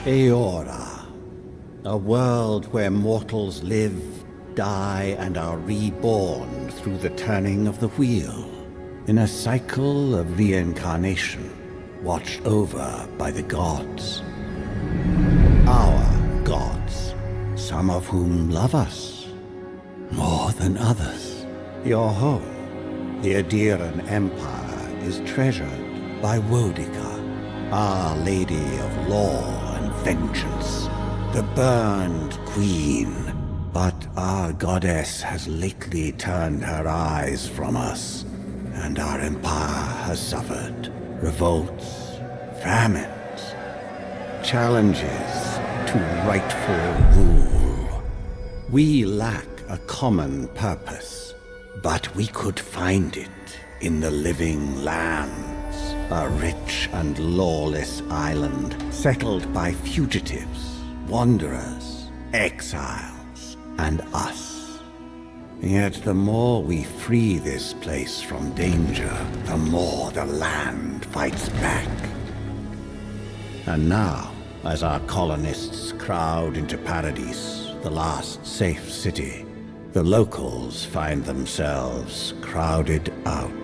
Eora, a world where mortals live, die, and are reborn through the turning of the wheel, in a cycle of reincarnation, watched over by the gods. Our gods, some of whom love us more than others. Your home, the Adiran Empire, is treasured by Wodica, Our Lady of Law and Vengeance, the Burned Queen. But our goddess has lately turned her eyes from us, and our empire has suffered revolts, famines, challenges to rightful rule. We lack a common purpose, but we could find it in the Living Lands, a rich and lawless island settled by fugitives, wanderers, exiles, and us. Yet the more we free this place from danger, the more the land fights back. And now, as our colonists crowd into Paradis, the last safe city, the locals find themselves crowded out.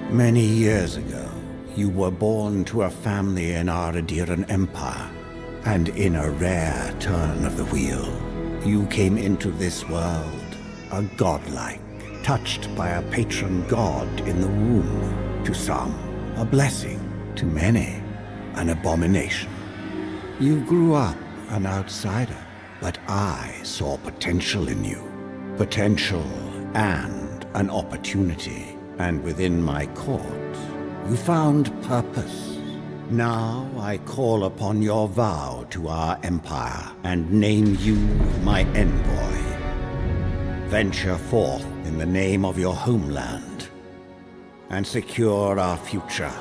Many years ago, you were born to a family in our Adiran Empire, and in a rare turn of the wheel, you came into this world, a godlike, touched by a patron god in the womb. To some, a blessing; to many, an abomination. You grew up an outsider, but I saw potential in you. Potential and an opportunity. And within my court, you found purpose. Now I call upon your vow to our empire and name you my envoy. Venture forth in the name of your homeland and secure our future.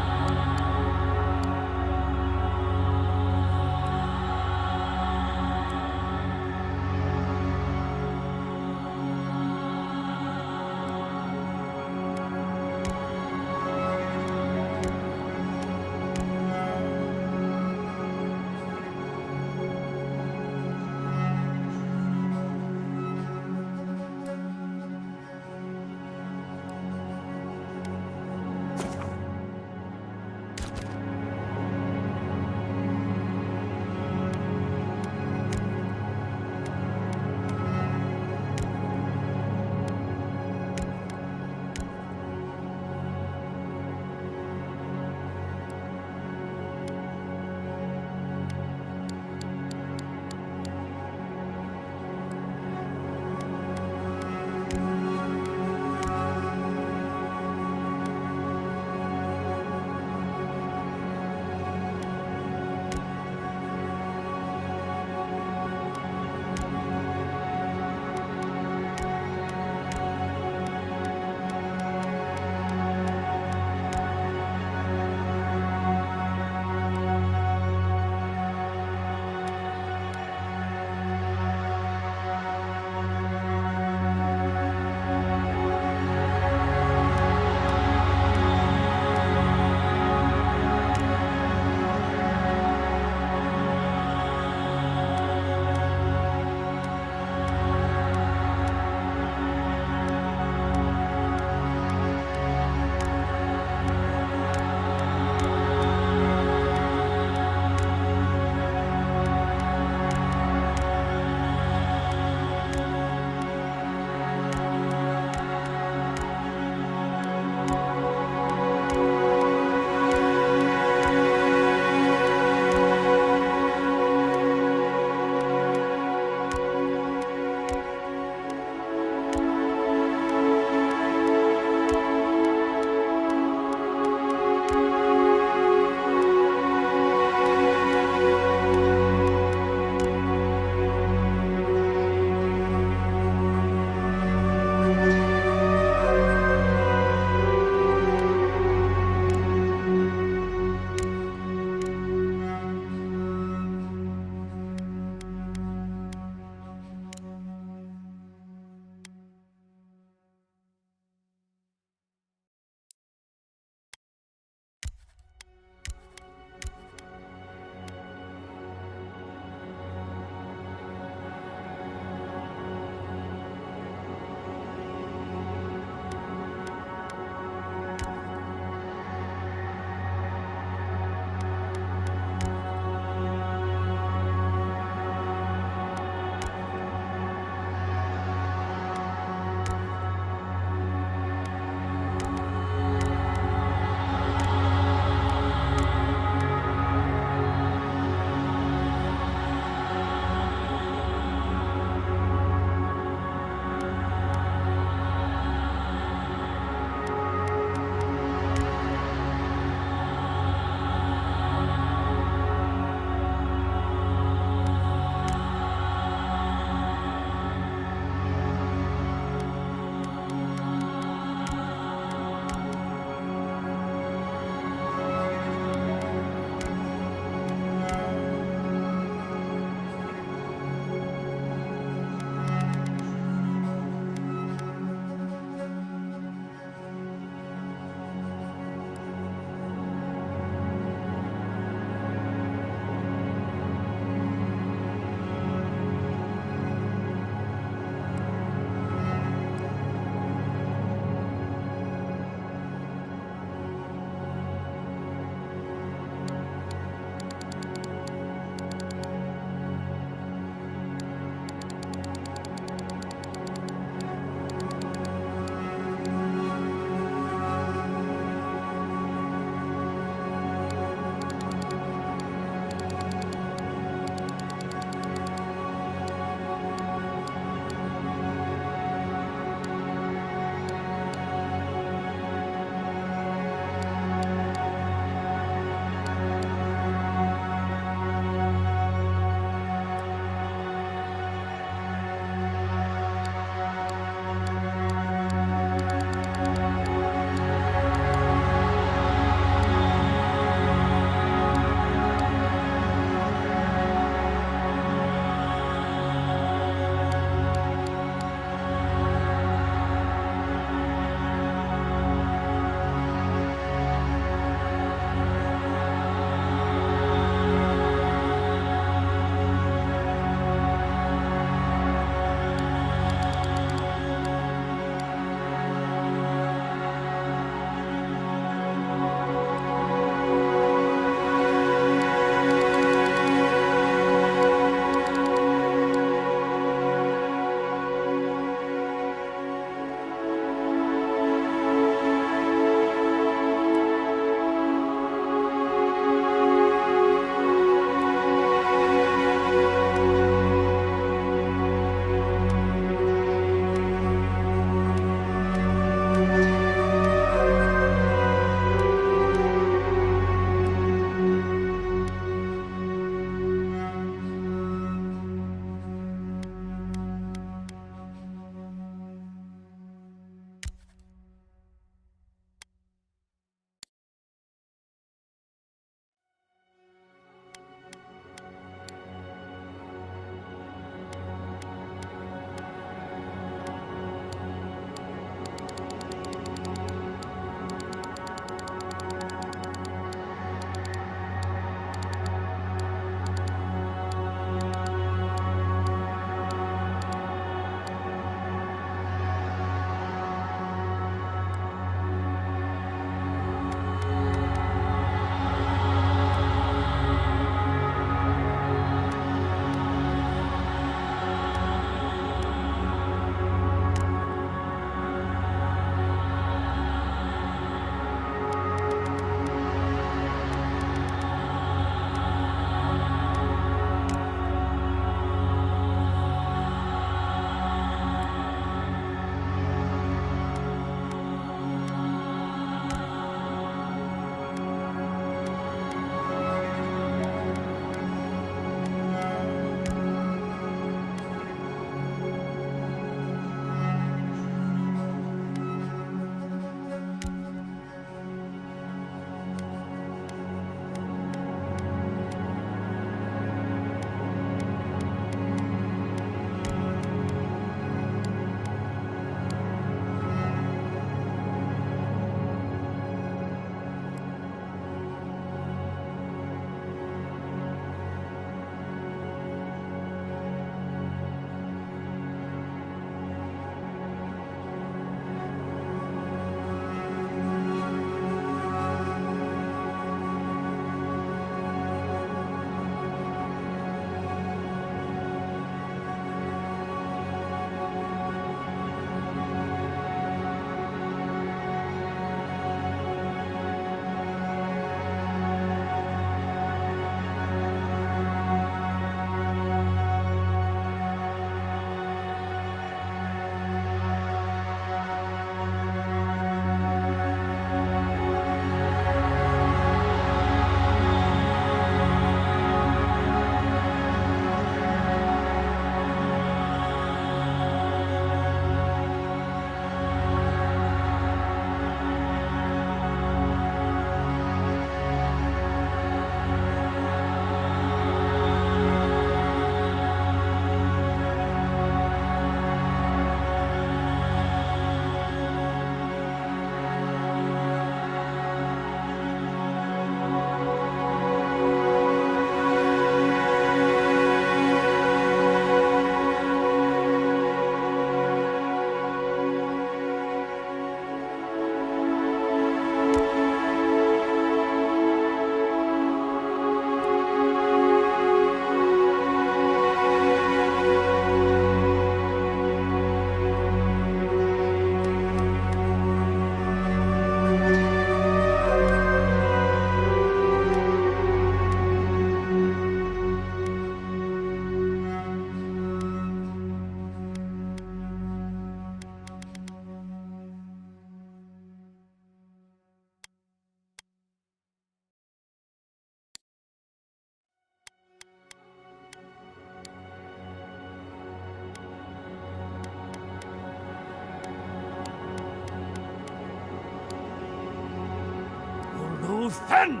Luthen!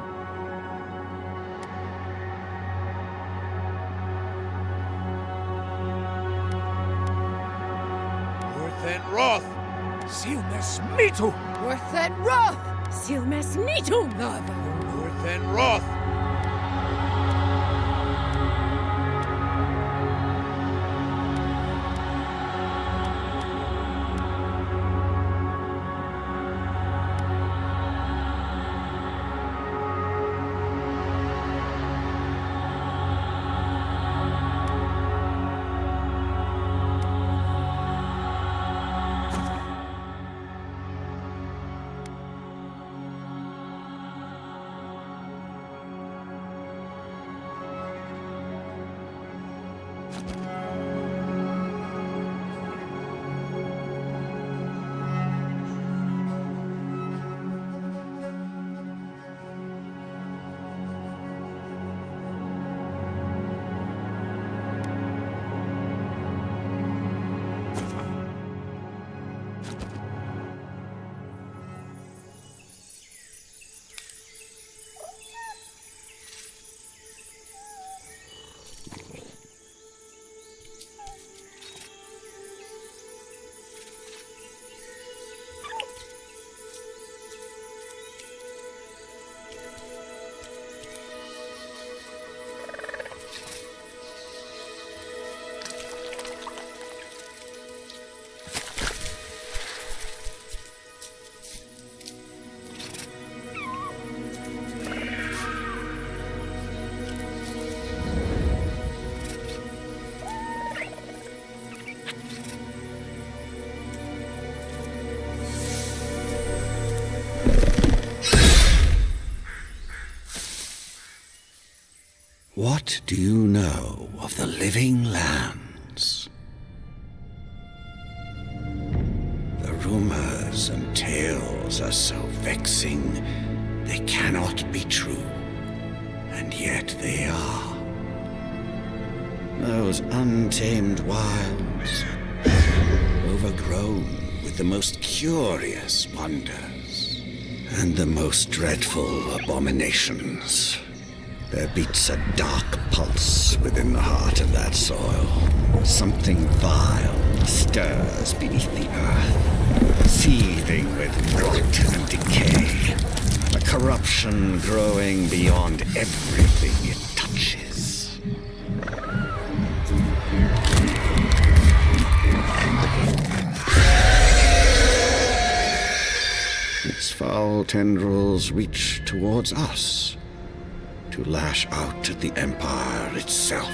Luthen Roth! Silmes Mitu! Orthen Roth! Silmes Nitu Nava! Luthen Roth! What do you know of the living lands? The rumors and tales are so vexing, they cannot be true, and yet they are. Those untamed wilds, overgrown with the most curious wonders and the most dreadful abominations. There beats a dark pulse within the heart of that soil. Something vile stirs beneath the earth, seething with rot and decay. A corruption growing beyond everything it touches. Its foul tendrils reach towards us, to lash out at the Empire itself.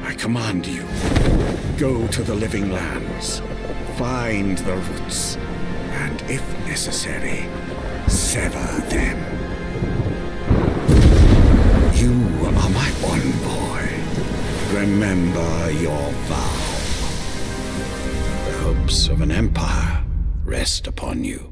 I command you, go to the living lands, find the roots, and if necessary, sever them. You are my one boy. Remember your vow. The hopes of an empire rest upon you.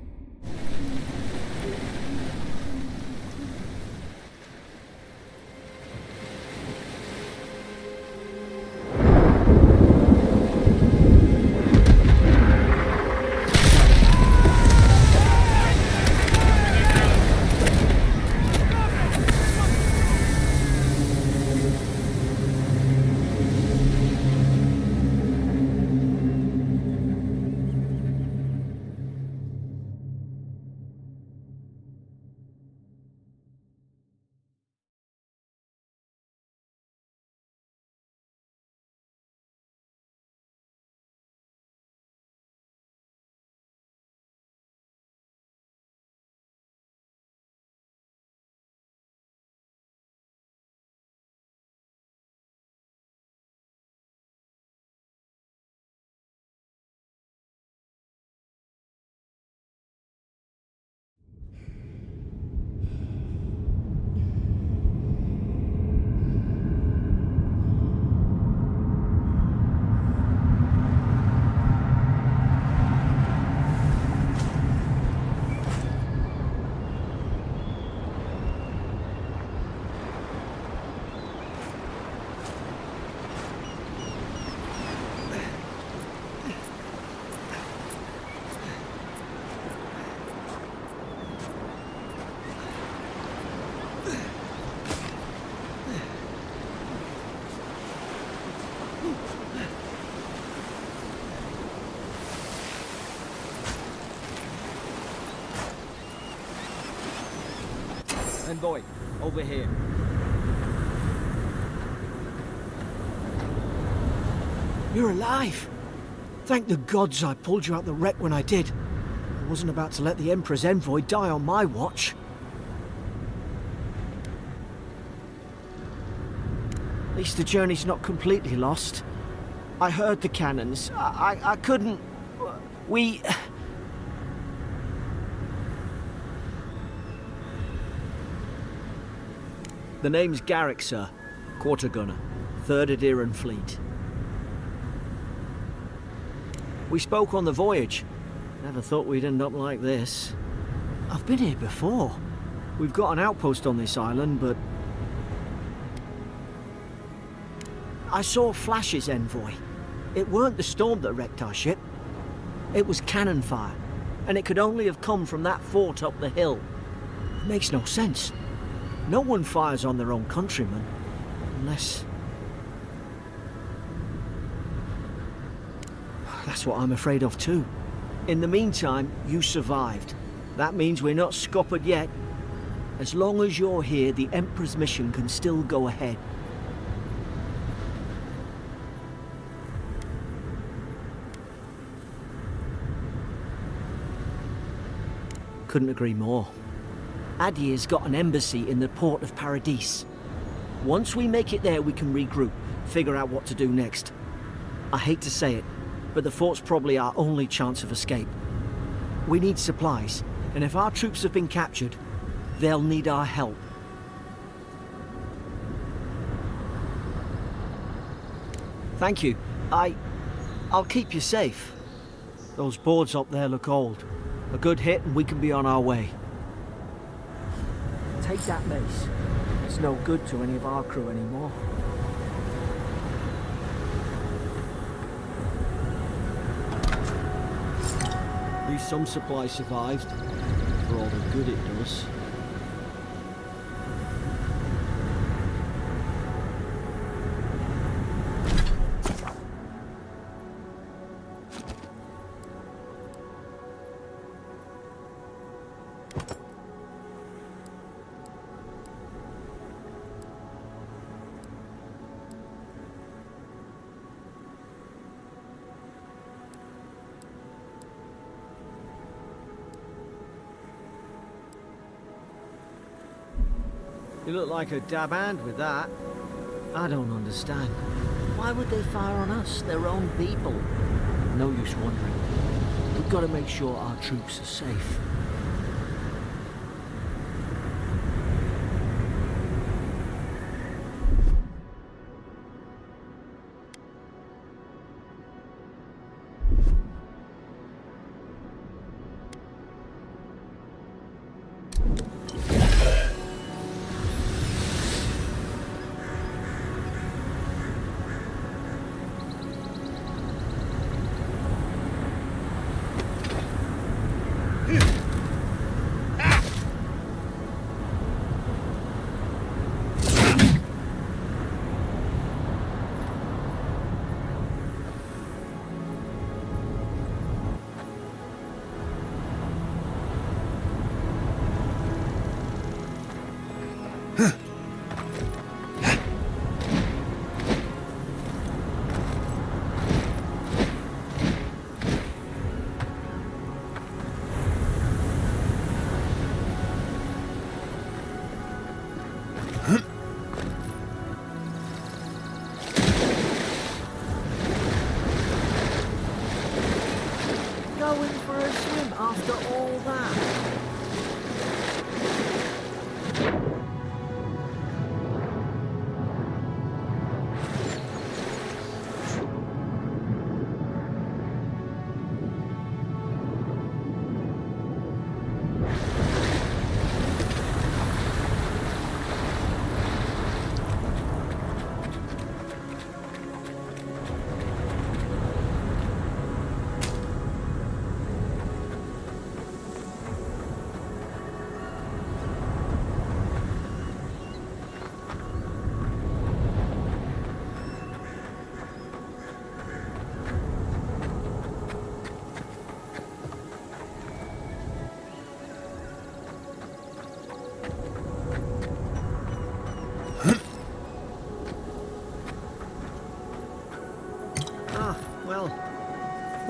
Envoy, over here. You're alive! Thank the gods I pulled you out the wreck when I did. I wasn't about to let the Emperor's envoy die on my watch. At least the journey's not completely lost. I heard the cannons. I couldn't... We... The name's Garrick, sir. Quarter gunner. 3rd Adheran Fleet. We spoke on the voyage. Never thought we'd end up like this. I've been here before. We've got an outpost on this island, but... I saw flashes, envoy. It weren't the storm that wrecked our ship. It was cannon fire, and it could only have come from that fort up the hill. It makes no sense. No one fires on their own countrymen, unless... That's what I'm afraid of too. In the meantime, you survived. That means we're not scuppered yet. As long as you're here, the Emperor's mission can still go ahead. Couldn't agree more. Adir's got an embassy in the port of Paradis. Once we make it there, we can regroup, figure out what to do next. I hate to say it, but the fort's probably our only chance of escape. We need supplies, and if our troops have been captured, they'll need our help. Thank you. I'll keep you safe. Those boards up there look old. A good hit and we can be on our way. Take that mace. It's no good to any of our crew anymore. At least some supplies survived, for all the good it does. You look like a dab hand with that. I don't understand. Why would they fire on us, their own people? No use wondering. We've got to make sure our troops are safe.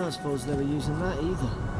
don't suppose they were using that either.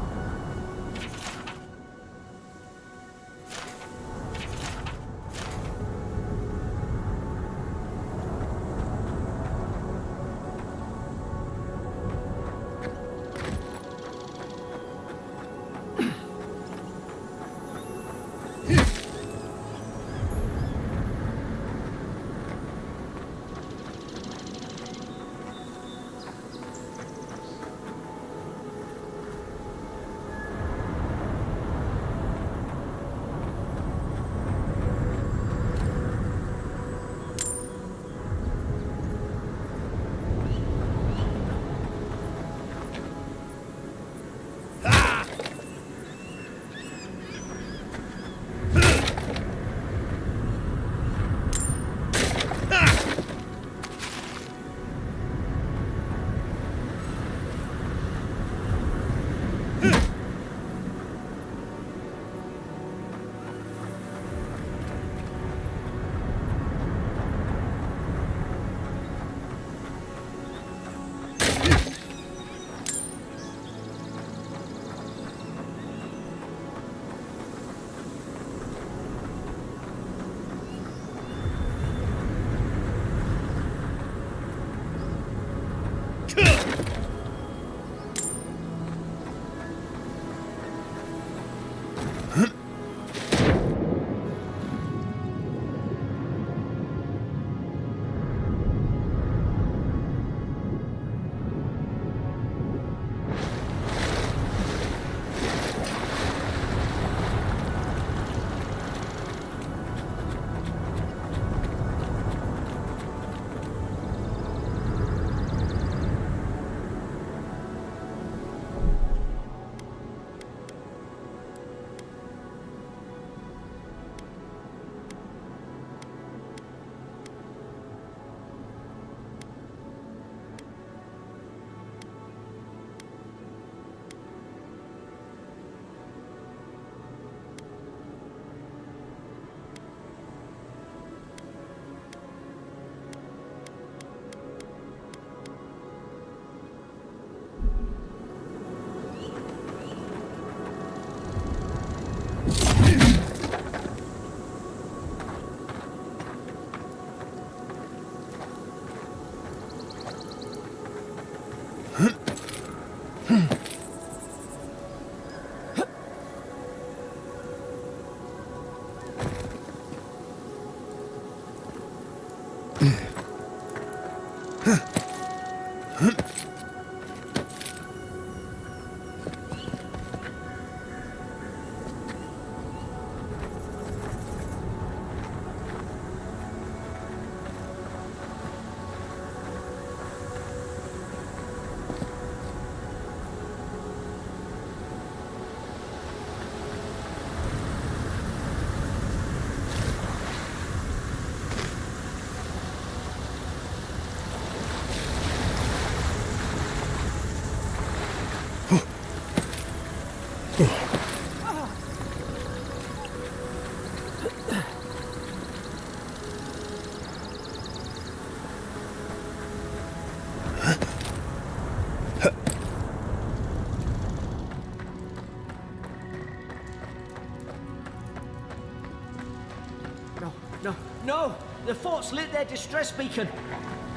No, no! The fort's lit their distress beacon.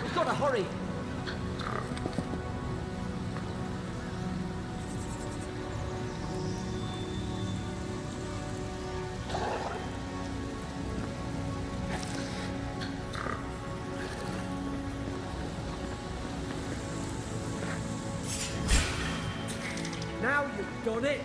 We've got to hurry. Now you've done it.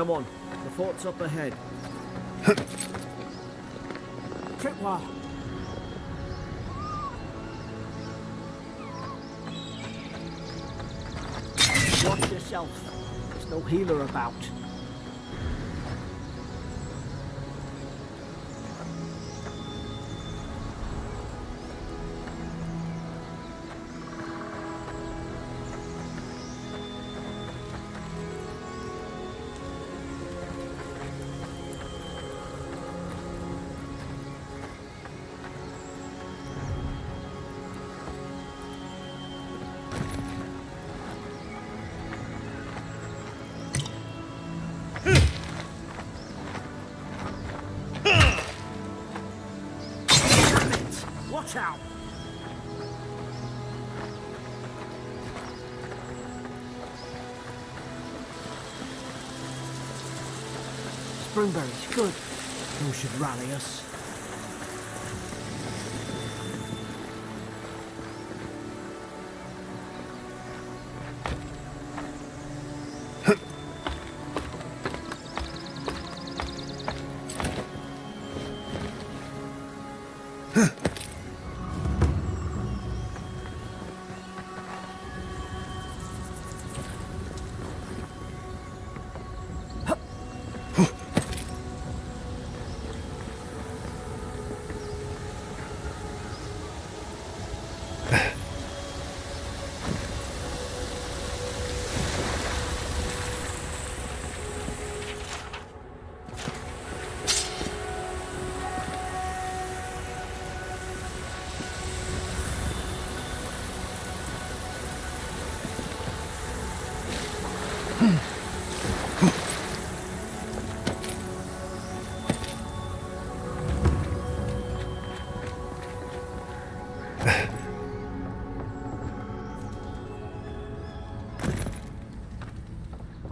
Come on, the fort's up ahead. Tripwire. Watch yourself. There's no healer about. Watch out! Springberries, good. Those should rally us.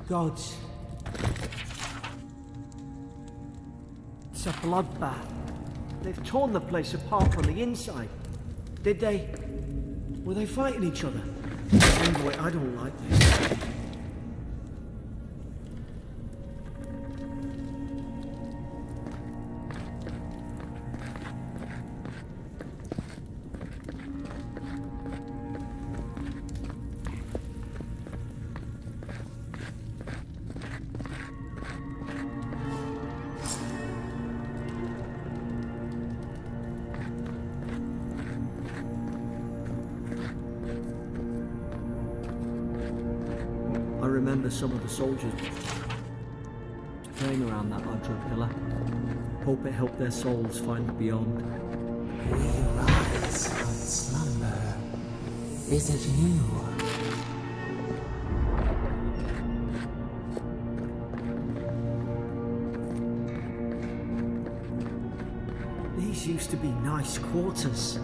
Gods. It's a bloodbath. They've torn the place apart from the inside. Did they? Were they fighting each other? Anyway, I don't like this. I remember some of the soldiers praying around that Adra pillar. Hope it helped their souls find the beyond. We rise from slumber. Is it you? These used to be nice quarters.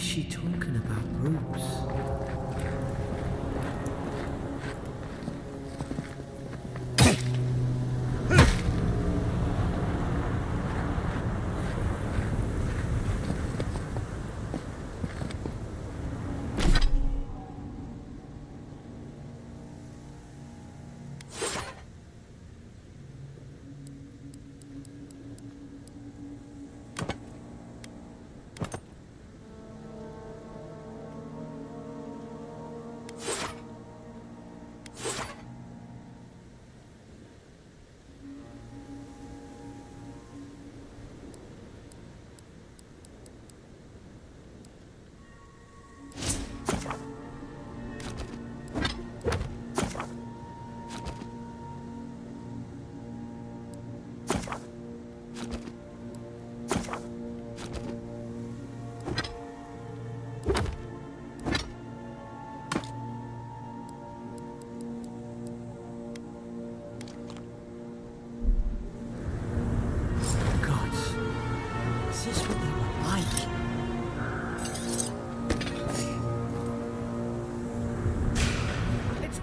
was she talking about, Bruce?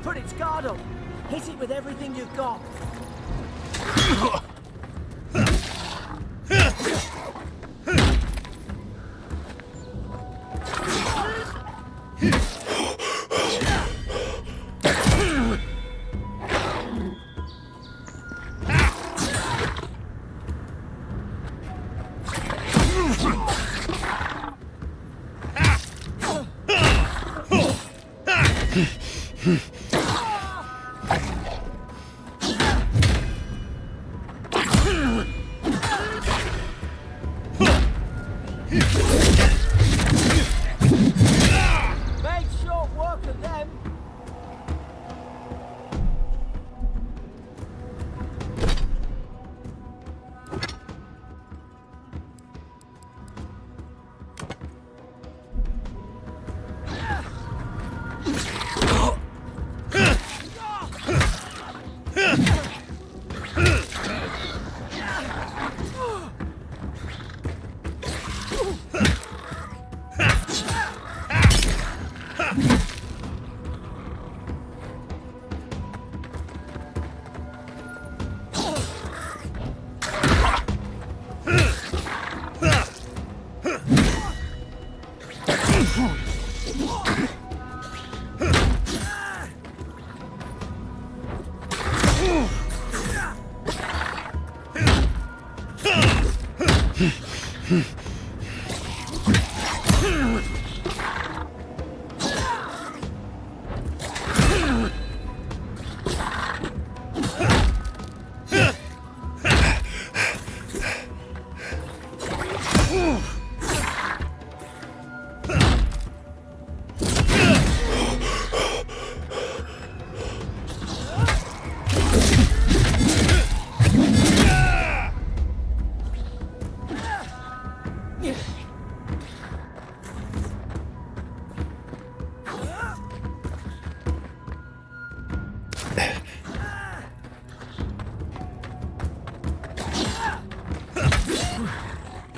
Put its guard up. Hit it with everything you've got.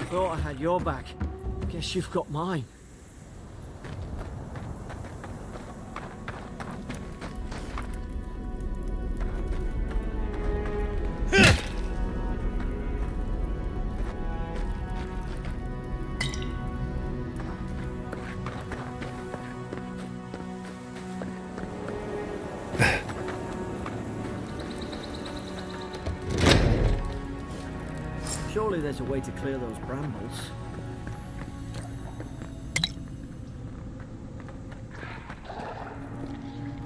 Thought I had your back. Guess you've got mine. Surely there's a way to clear those brambles.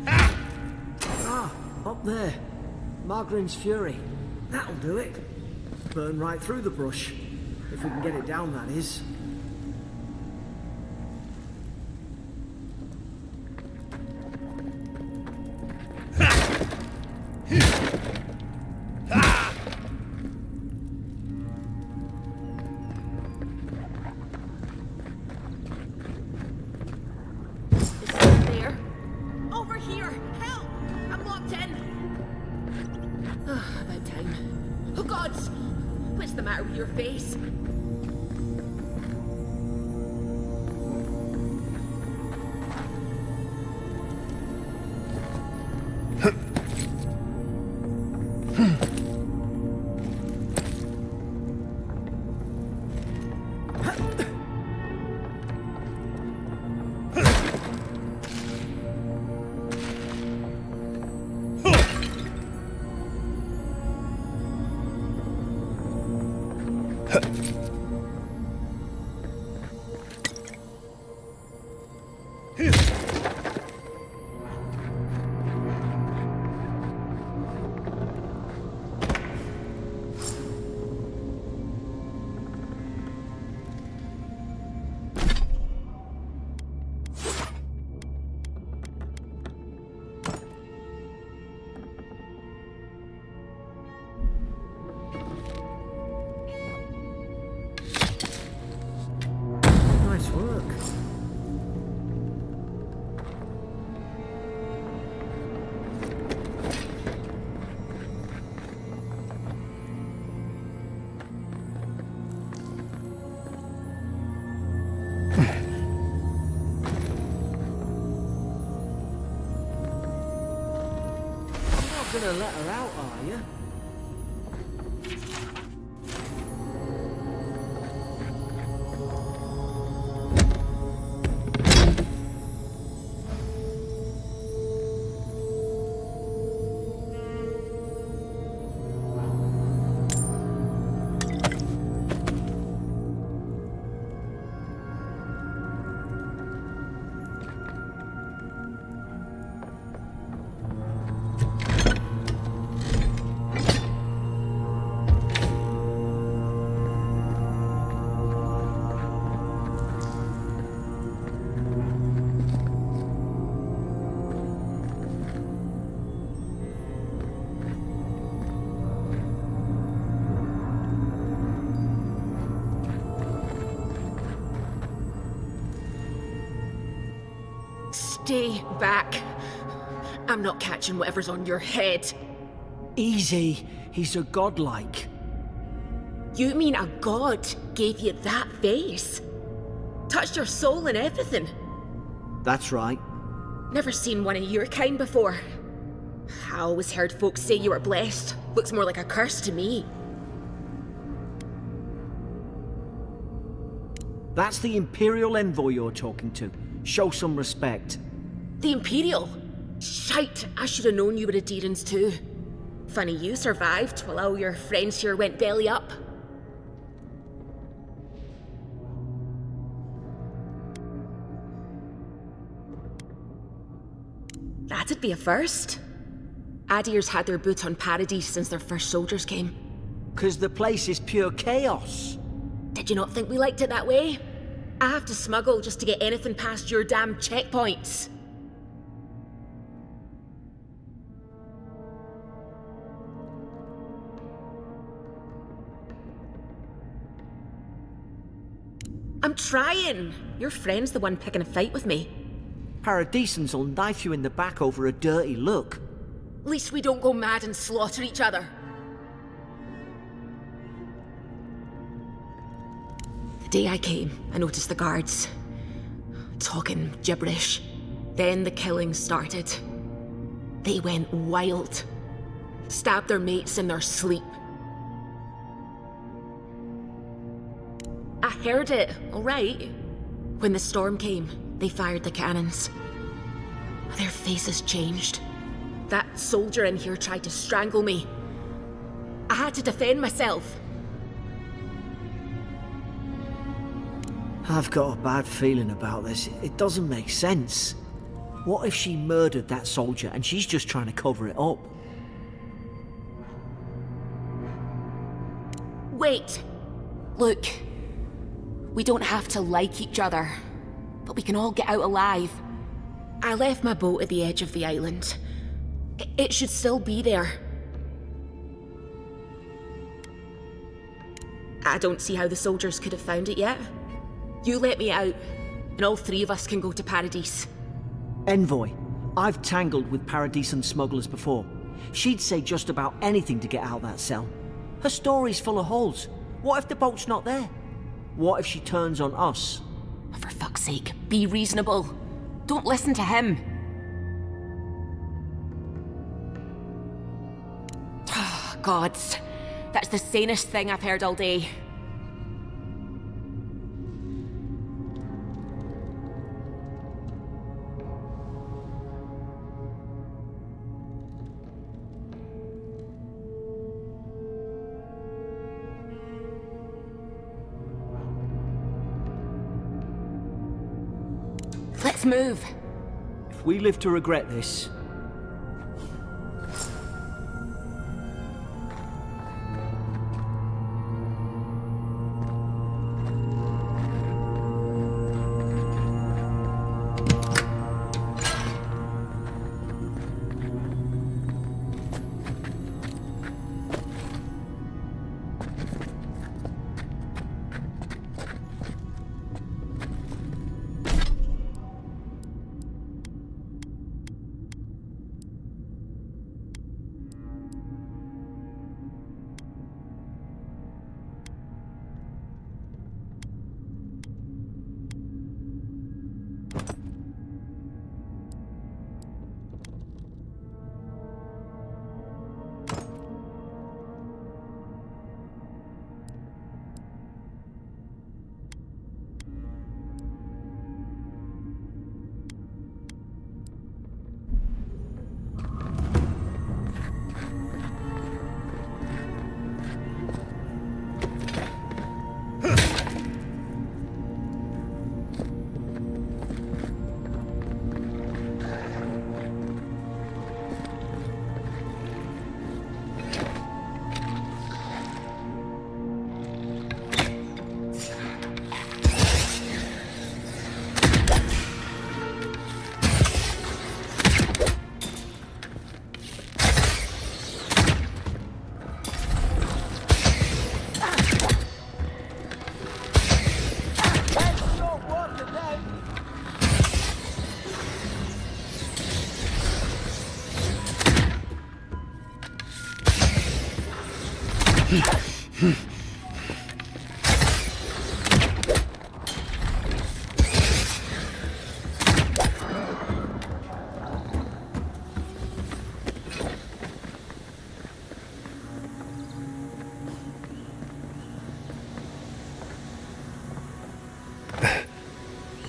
Ah, up there. Margrim's Fury. That'll do it. Burn right through the brush. If we can get it down, that is. gonna let her out, are you? Stay back. I'm not catching whatever's on your head. Easy. He's a godlike. You mean a god gave you that face? Touched your soul and everything? That's right. Never seen one of your kind before. I always heard folks say you were blessed. Looks more like a curse to me. That's the Imperial envoy you're talking to. Show some respect. The Imperial? Shite, I should have known you were a Deerans too. Funny you survived while all your friends here went belly up. That'd be a first. Adir's had their boot on Paradise since their first soldiers came. 'Cause the place is pure chaos. Did you not think we liked it that way? I have to smuggle just to get anything past your damn checkpoints. I'm trying. Your friend's the one picking a fight with me. Paradisans will knife you in the back over a dirty look. At least we don't go mad and slaughter each other. The day I came, I noticed the guards talking gibberish. Then the killing started. They went wild. Stabbed their mates in their sleep. I heard it, all right. When the storm came, they fired the cannons. Their faces changed. That soldier in here tried to strangle me. I had to defend myself. I've got a bad feeling about this. It doesn't make sense. What if she murdered that soldier and she's just trying to cover it up? Wait. Look. We don't have to like each other, but we can all get out alive. I left my boat at the edge of the island. It should still be there. I don't see how the soldiers could have found it yet. You let me out, and all three of us can go to Paradise. Envoy, I've tangled with Paradisan smugglers before. She'd say just about anything to get out that cell. Her story's full of holes. What if the boat's not there? What if she turns on us? For fuck's sake, be reasonable. Don't listen to him. Gods, that's the sanest thing I've heard all day. Let's move. If we live to regret this...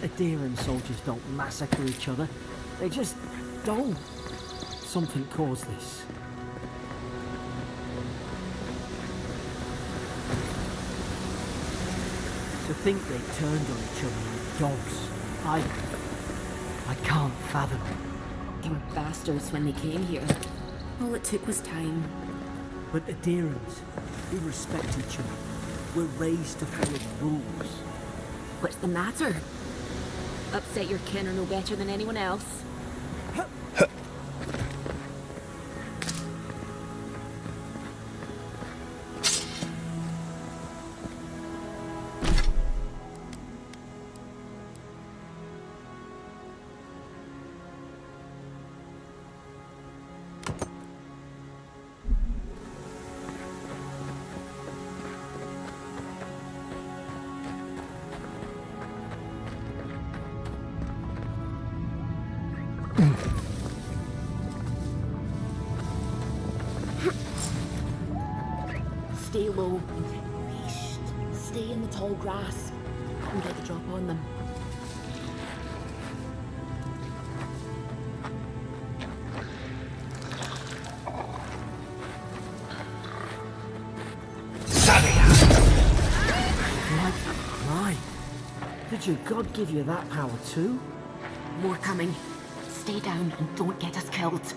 Aedirn soldiers don't massacre each other. They just don't. Something caused this. To think they turned on each other like dogs. I can't fathom. They were bastards when they came here. All it took was time. But Aedirns, we respect each other. We're raised to follow the rules. What's the matter? Upset your kin are no better than anyone else. Stay low. Stay in the tall grass. And get the drop on them. Like that cry. Did your god give you that power too? More coming. Stay down and don't get us killed.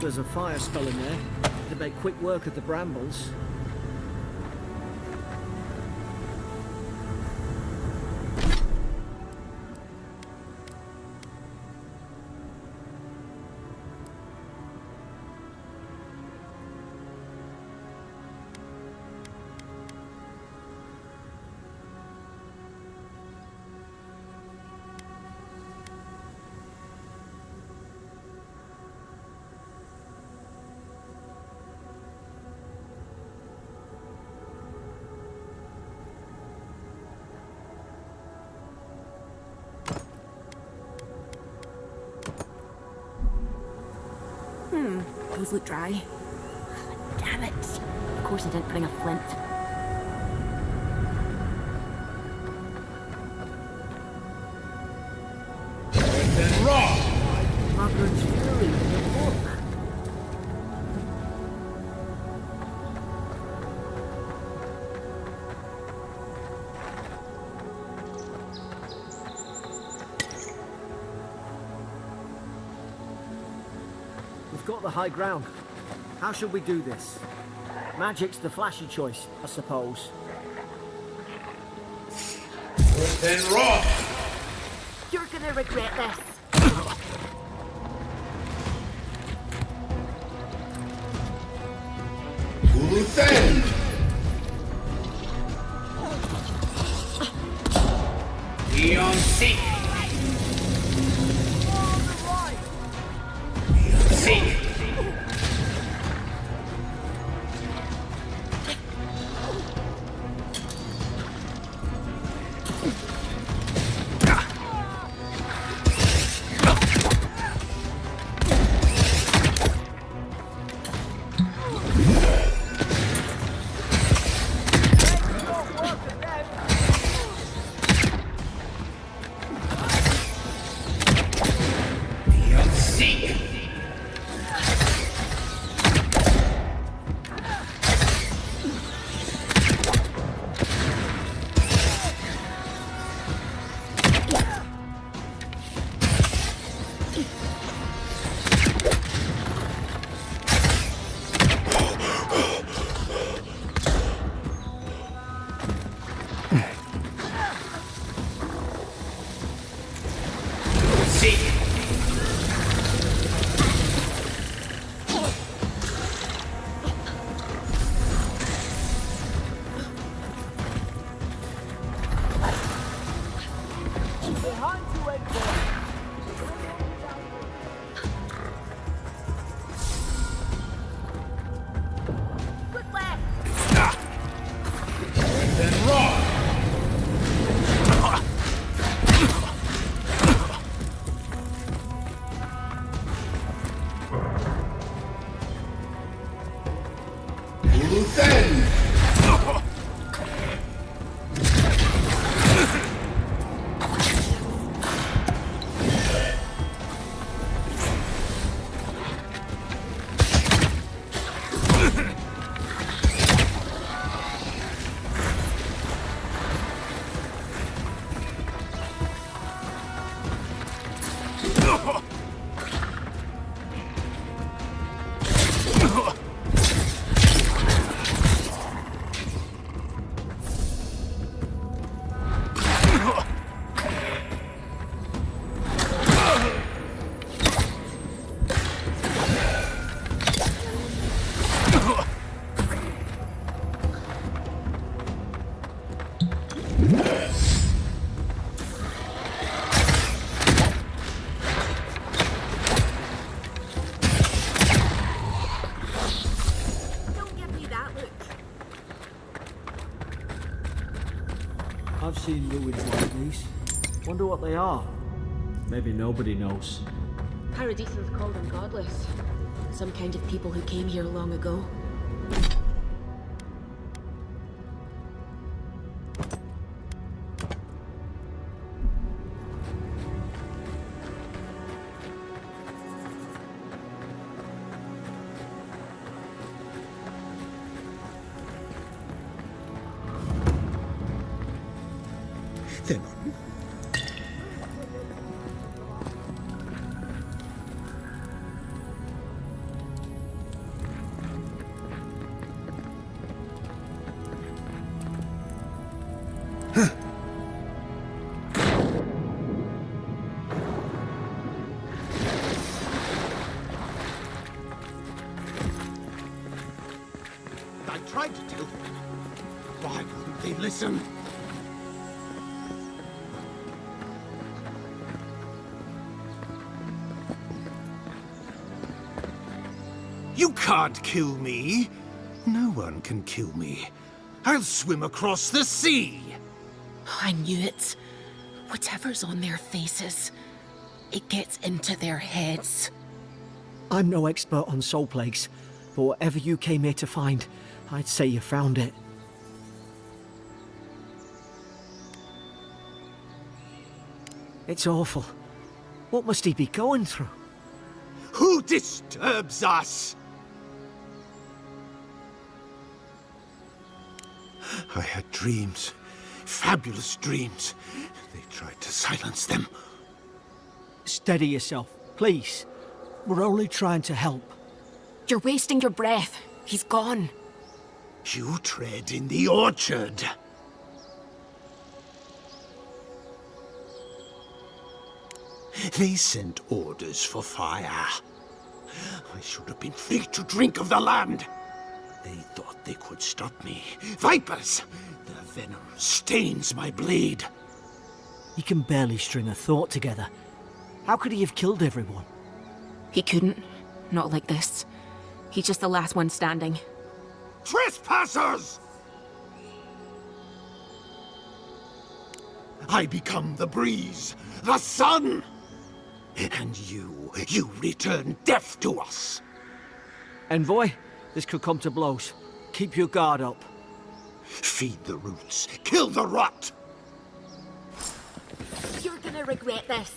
There's a fire spell in there. To make quick work of the brambles. Those look dry. Damn it. Of course I didn't bring a flint. Earth and Wrath! Hagrid's Fury in the book. We've got the high ground. How should we do this? Magic's the flashy choice, I suppose. Earth and Wrath! You're gonna regret this. Uluthen! Eon Seek! Eon Seek! Eon Seek! Seek! Behind you, Eggboy! Look left! Earth and Wrath! Uluthen! Don't give me that look. I've seen ruins like these. Wonder what they are. Maybe nobody knows. Paradisans called them godless. Some kind of people who came here long ago. They're not. I tried to tell them. Why wouldn't they listen? You can't kill me. No one can kill me. I'll swim across the sea. I knew it. Whatever's on their faces, it gets into their heads. I'm no expert on soul plagues, but whatever you came here to find, I'd say you found it. It's awful. What must he be going through? Who disturbs us? I had dreams. Fabulous dreams. They tried to silence them. Steady yourself, please. We're only trying to help. You're wasting your breath. He's gone. You tread in the orchard. They sent orders for fire. I should have been free to drink of the land. They thought they could stop me. Vipers! Their venom stains my blade. He can barely string a thought together. How could he have killed everyone? He couldn't. Not like this. He's just the last one standing. Trespassers! I become the breeze, the sun! And you return death to us! Envoy, this could come to blows. Keep your guard up. Feed the roots, kill the rot! You're gonna regret this.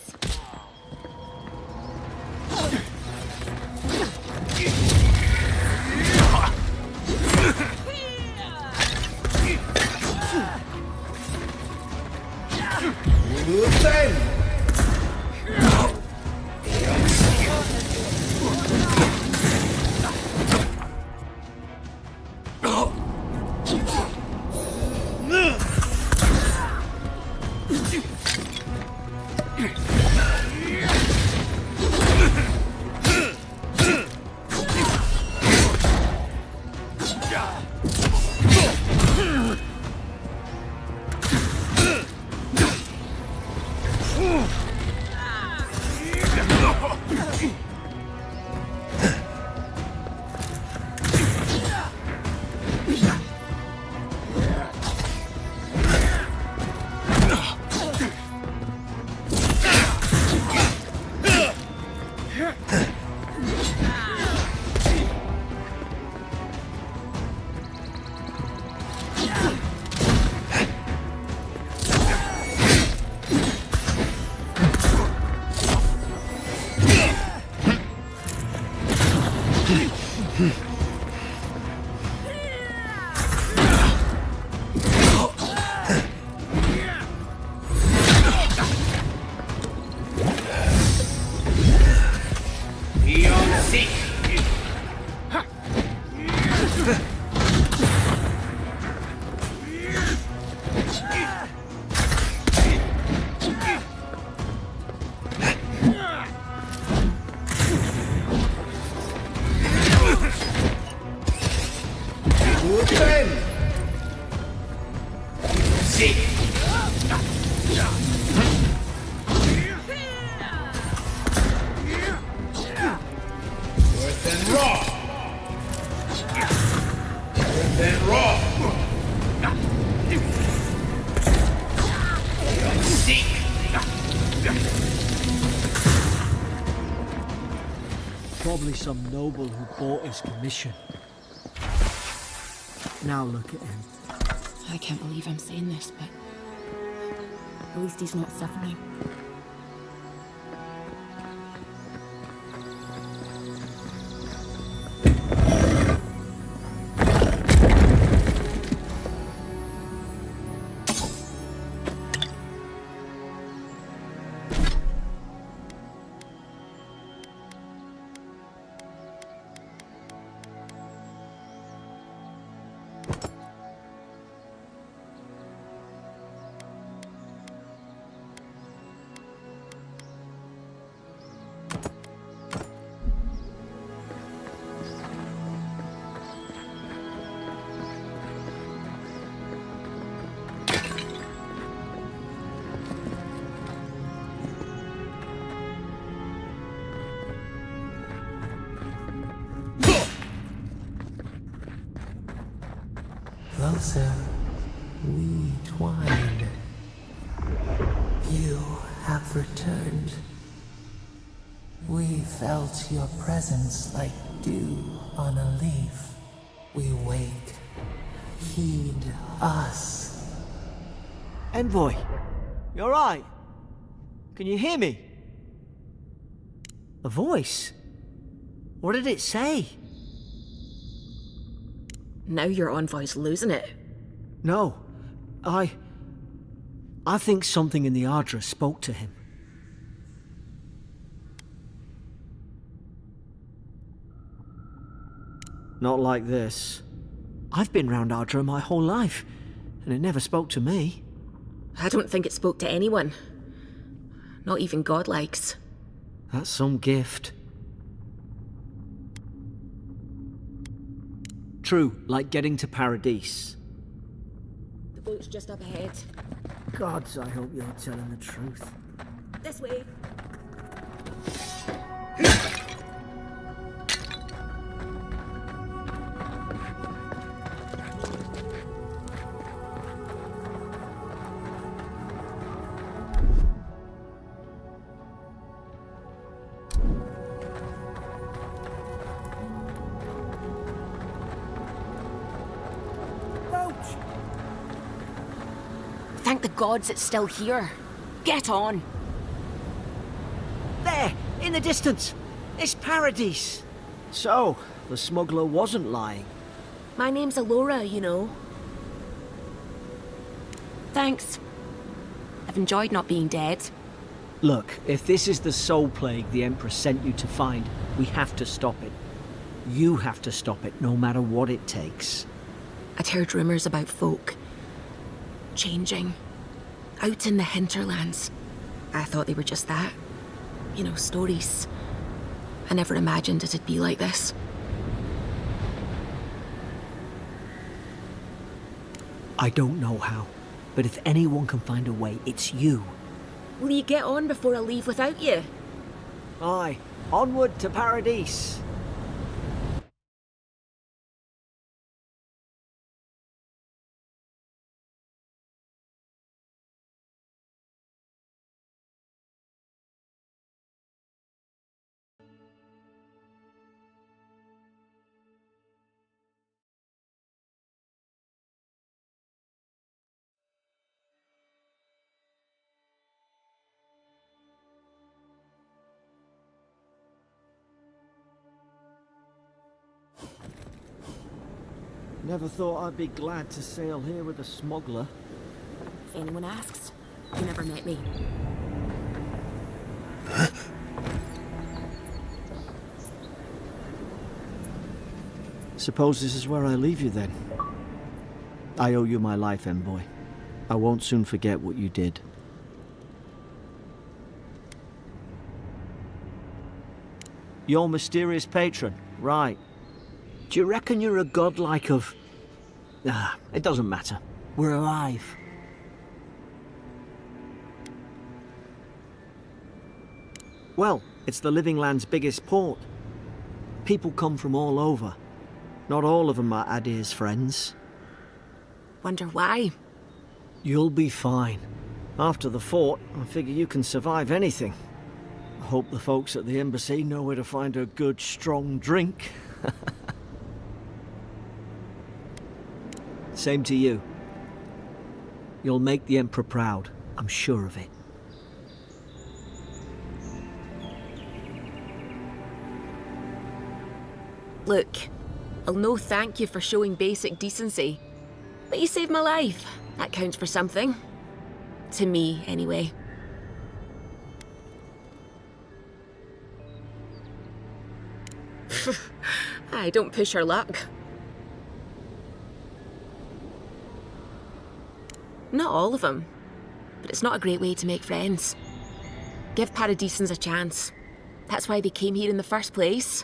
Probably some noble who bought his commission. Now look at him. I can't believe I'm saying this, but at least he's not suffering. closer we twine. You have returned. We felt your presence like dew on a leaf. We wake. Heed us. Envoy, you alright? Can you hear me? A voice? What did it say? Now your envoy's losing it. No, I think something in the Ardra spoke to him. Not like this. I've been round Ardra my whole life, and it never spoke to me. I don't think it spoke to anyone. Not even godlikes. That's some gift. True, like getting to Paradise. The boat's just up ahead. Gods, I hope you're telling the truth. This way. Thank the gods it's still here. Get on. There, in the distance. It's Paradise. So, the smuggler wasn't lying. My name's Alora, you know. Thanks. I've enjoyed not being dead. Look, if this is the soul plague the Emperor sent you to find, we have to stop it. You have to stop it, no matter what it takes. I'd heard rumours about folk changing out in the hinterlands. I thought they were just that. You know, stories. I never imagined it'd be like this. I don't know how, but if anyone can find a way, it's you. Will you get on before I leave without you? Aye, onward to Paradise. Never thought I'd be glad to sail here with a smuggler. If anyone asks, you never met me. Suppose this is where I leave you then. I owe you my life, Envoy. I won't soon forget what you did. Your mysterious patron, right. Do you reckon you're a godlike of... it doesn't matter. We're alive. Well, it's the Living Land's biggest port. People come from all over. Not all of them are Adir's friends. Wonder why? You'll be fine. After the fort, I figure you can survive anything. I hope the folks at the embassy know where to find a good, strong drink. Same to you. You'll make the Emperor proud, I'm sure of it. Look, I'll no thank you for showing basic decency. But you saved my life. That counts for something. To me, anyway. Aye, don't push her luck. Not all of them, but it's not a great way to make friends. Give Paradisans a chance. That's why they came here in the first place.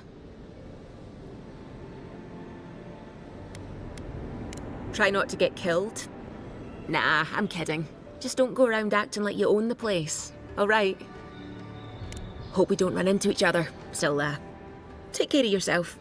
Try not to get killed. Nah, I'm kidding. Just don't go around acting like you own the place, alright? Hope we don't run into each other. Still, take care of yourself.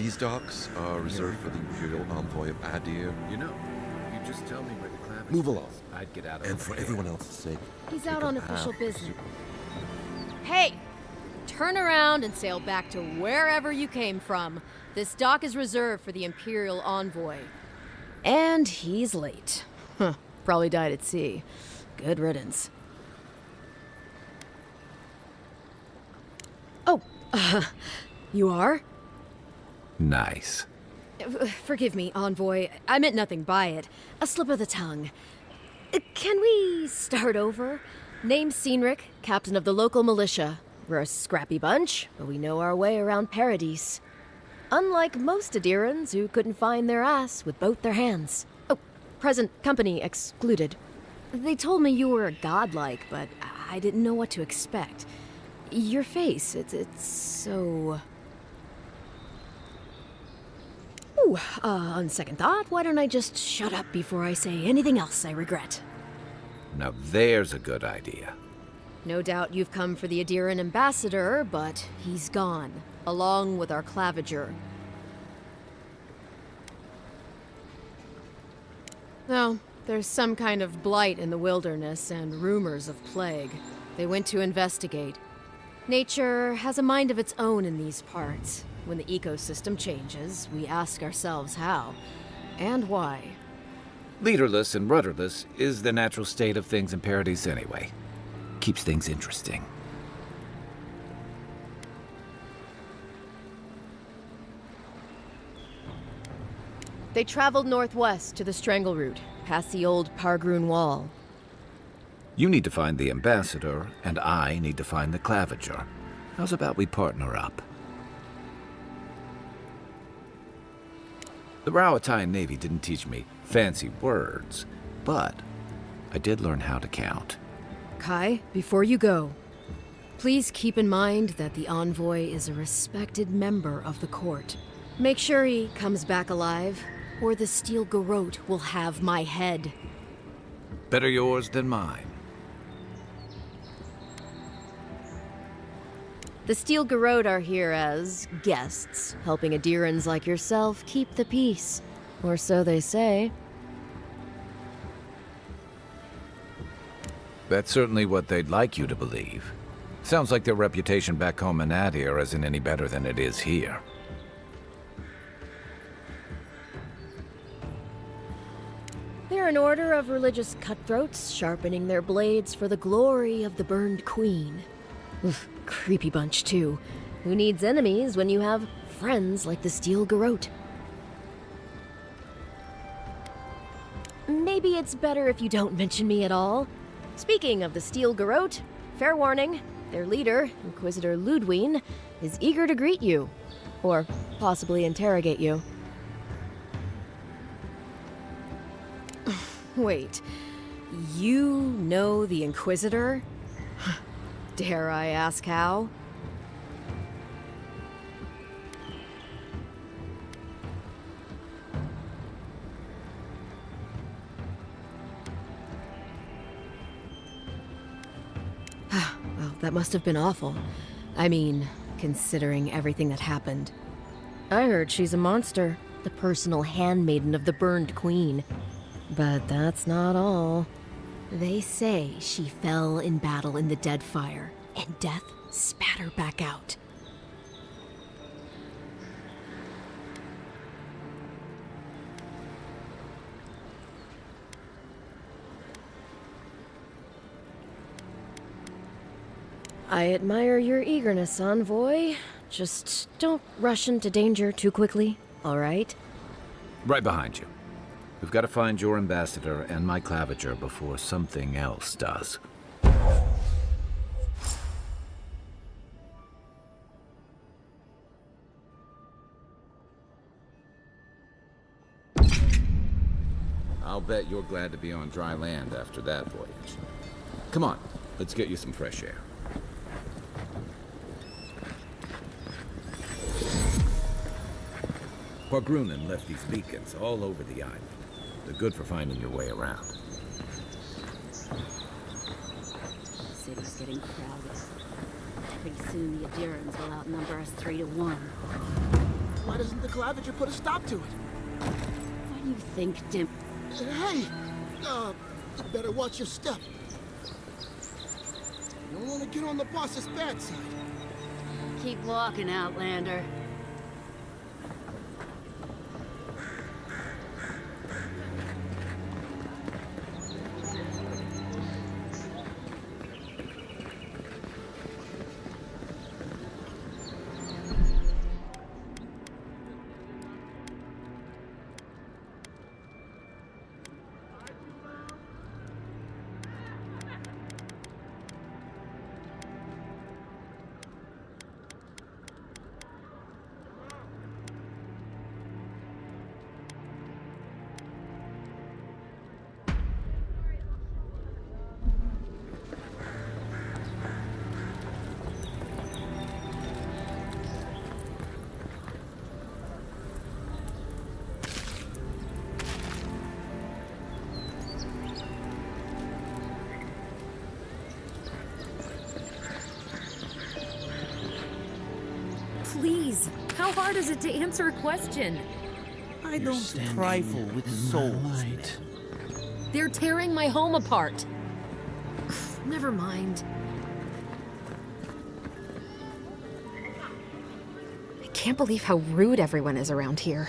These docks are reserved for the Imperial Envoy of Adir. You know, if you just tell me where the Clavis Move along. is, I'd get out of And the for way. everyone else's sake, He's take out a on path official to business. Hey! Turn around and sail back to wherever you came from. This dock is reserved for the Imperial Envoy. And he's late. Huh. Probably died at sea. Good riddance. Oh, you are? Nice. Forgive me, Envoy. I meant nothing by it. A slip of the tongue. Can we start over? Name's Cynric, captain of the local militia. We're a scrappy bunch, but we know our way around Paradise. Unlike most Adirans who couldn't find their ass with both their hands. Oh, present company excluded. They told me you were godlike, but I didn't know what to expect. Your face, it's so... Ooh, on second thought, why don't I just shut up before I say anything else I regret? Now there's a good idea. No doubt you've come for the Adiran ambassador, but he's gone, along with our claviger. No, there's some kind of blight in the wilderness and rumors of plague. They went to investigate. Nature has a mind of its own in these parts. When the ecosystem changes, we ask ourselves how and why. Leaderless and rudderless is the natural state of things in Paradise anyway. Keeps things interesting. They traveled northwest to the Strangle Route, past the old Pargroon Wall. You need to find the ambassador, and I need to find the claviger. How's about we partner up? The Rauataian Navy didn't teach me fancy words, but I did learn how to count. Kai, before you go, please keep in mind that the Envoy is a respected member of the court. Make sure he comes back alive, or the Steel Garrote will have my head. Better yours than mine. The Steel Garrote are here as guests, helping Adirans like yourself keep the peace. Or so they say. That's certainly what they'd like you to believe. Sounds like their reputation back home in Adir isn't any better than it is here. They're an order of religious cutthroats, sharpening their blades for the glory of the Burned Queen. Oof, creepy bunch, too. Who needs enemies when you have friends like the Steel Garrote? Maybe it's better if you don't mention me at all. Speaking of the Steel Garrote, fair warning, their leader, Inquisitor Ludwine, is eager to greet you. Or possibly interrogate you. Wait, you know the Inquisitor? Dare I ask how? Well, that must have been awful. I mean, considering everything that happened. I heard she's a monster, the personal handmaiden of the Burned Queen. But that's not all. They say she fell in battle in the Deadfire, and death spat her back out. I admire your eagerness, Envoy. Just don't rush into danger too quickly, all right? Right behind you. We've got to find your ambassador and my claviger before something else does. I'll bet you're glad to be on dry land after that voyage. Come on, let's get you some fresh air. Pargrunen left these beacons all over the island. They're good for finding your way around. The city's getting crowded. Pretty soon the Adirans will outnumber us 3 to 1. Why doesn't the Clavager put a stop to it? Why do you think, Dim? Hey! You better watch your step. You don't want to get on the boss's bad side. Keep walking, Outlander. Please, how hard is it to answer a question? I don't trifle with souls. They're tearing my home apart. Never mind. I can't believe how rude everyone is around here.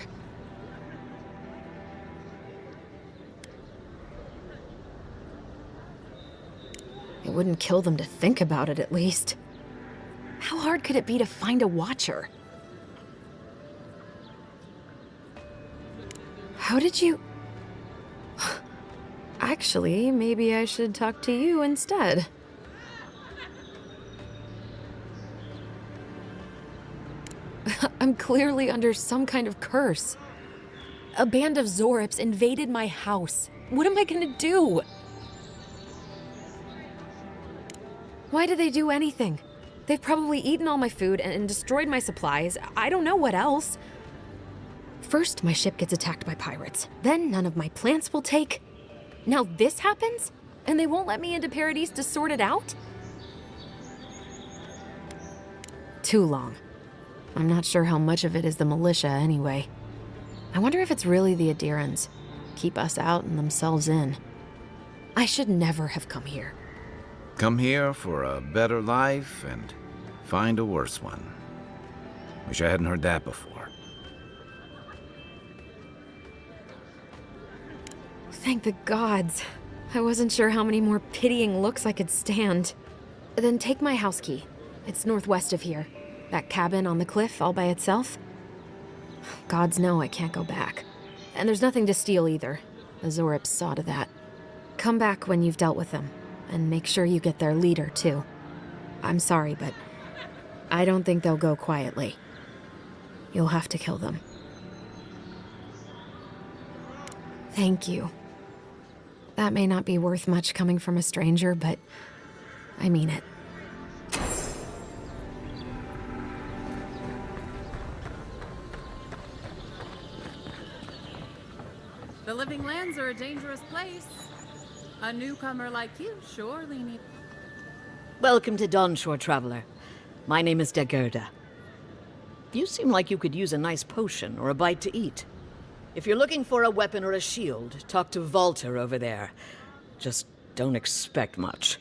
It wouldn't kill them to think about it, at least. How hard could it be to find a watcher? How did you... Actually, maybe I should talk to you instead. I'm clearly under some kind of curse. A band of Zorips invaded my house. What am I gonna do? Why did they do anything? They've probably eaten all my food and destroyed my supplies. I don't know what else. First, my ship gets attacked by pirates. Then none of my plants will take. Now this happens? And they won't let me into Paradise to sort it out? Too long. I'm not sure how much of it is the militia anyway. I wonder if it's really the Adirans. Keep us out and themselves in. I should never have come here. Come here for a better life and find a worse one. Wish I hadn't heard that before. Thank the gods. I wasn't sure how many more pitying looks I could stand. Then take my house key. It's northwest of here. That cabin on the cliff all by itself. Gods know I can't go back. And there's nothing to steal either. The Zorips saw to that. Come back when you've dealt with them. And make sure you get their leader, too. I'm sorry, but I don't think they'll go quietly. You'll have to kill them. Thank you. That may not be worth much coming from a stranger, but I mean it. The Living Lands are a dangerous place. A newcomer like you surely need... Welcome to Dawnshore, Traveler. My name is Dagerda. You seem like you could use a nice potion or a bite to eat. If you're looking for a weapon or a shield, talk to Valter over there. Just don't expect much.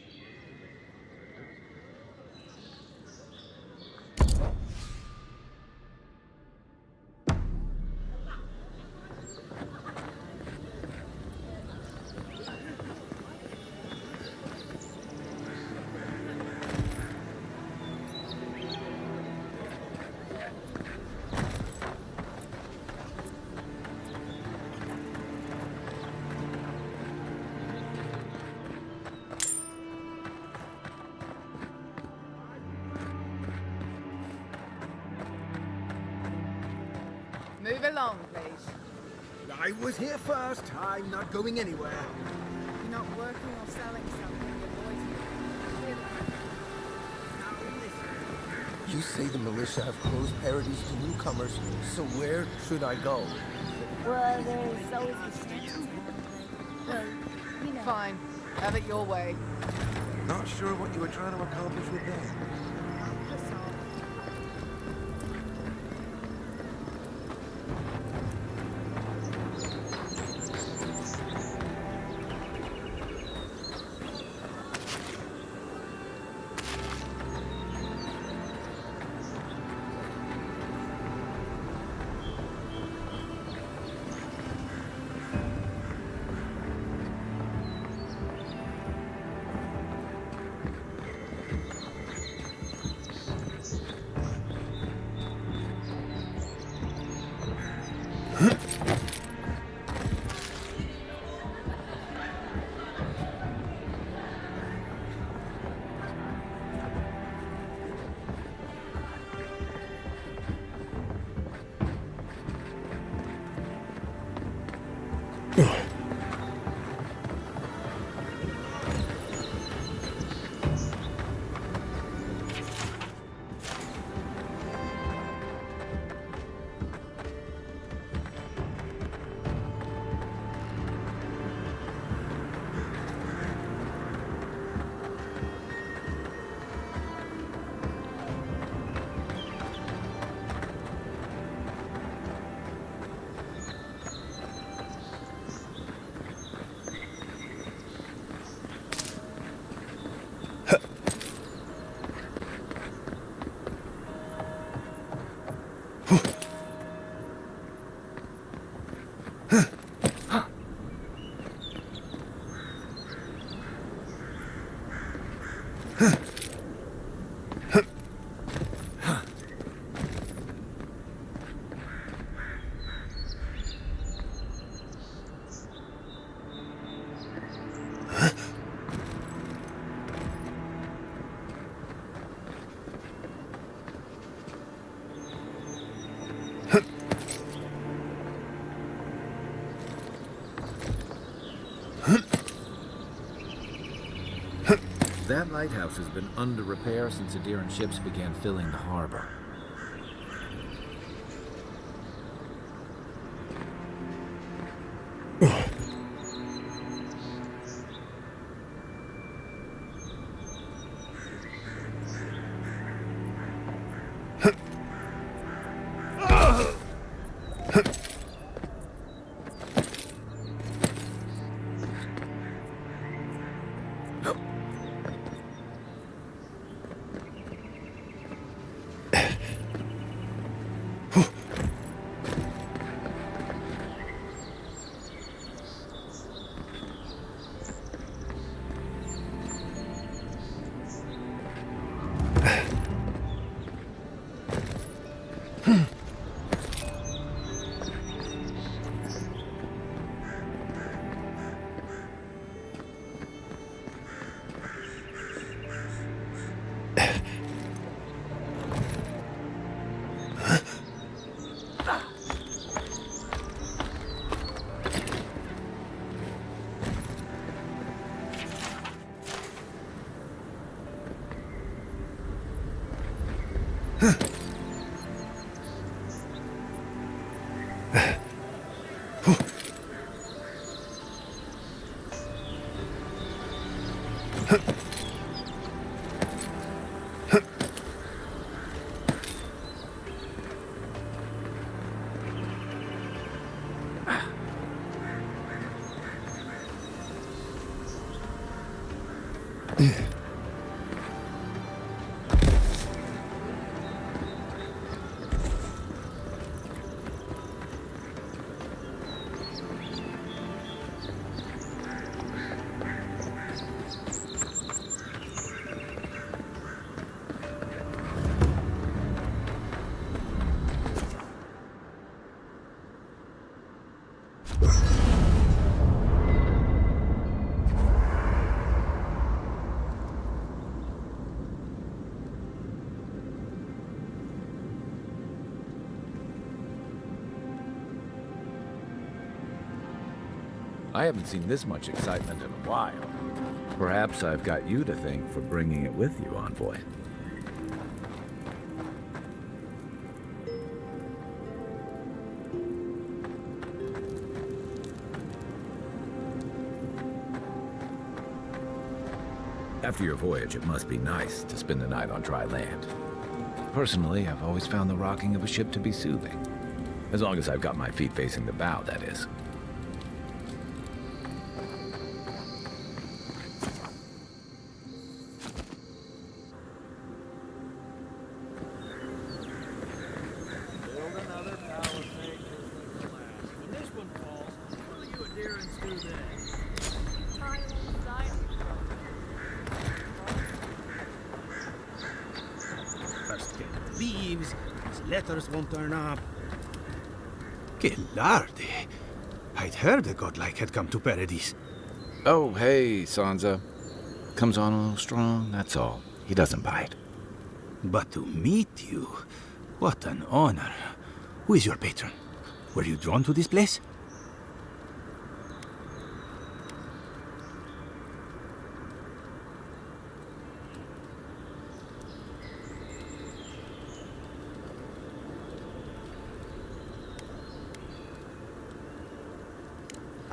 Move along, please. I was here first. I'm not going anywhere. You're not working or selling something, you're You say the militia have closed Paradise to newcomers, so where should I go? Well, there's always the streets. Well, you know. Fine. Have it your way. Not sure what you were trying to accomplish with that. That lighthouse has been under repair since Adiran ships began filling the harbor. I haven't seen this much excitement in a while. Perhaps I've got you to thank for bringing it with you, Envoy. After your voyage, it must be nice to spend the night on dry land. Personally, I've always found the rocking of a ship to be soothing. As long as I've got my feet facing the bow, that is. Letters won't turn up. Gilardi. I'd heard a godlike had come to Paradise. Oh, hey, Sansa. Comes on a little strong, that's all. He doesn't bite. But to meet you, what an honor. Who is your patron? Were you drawn to this place?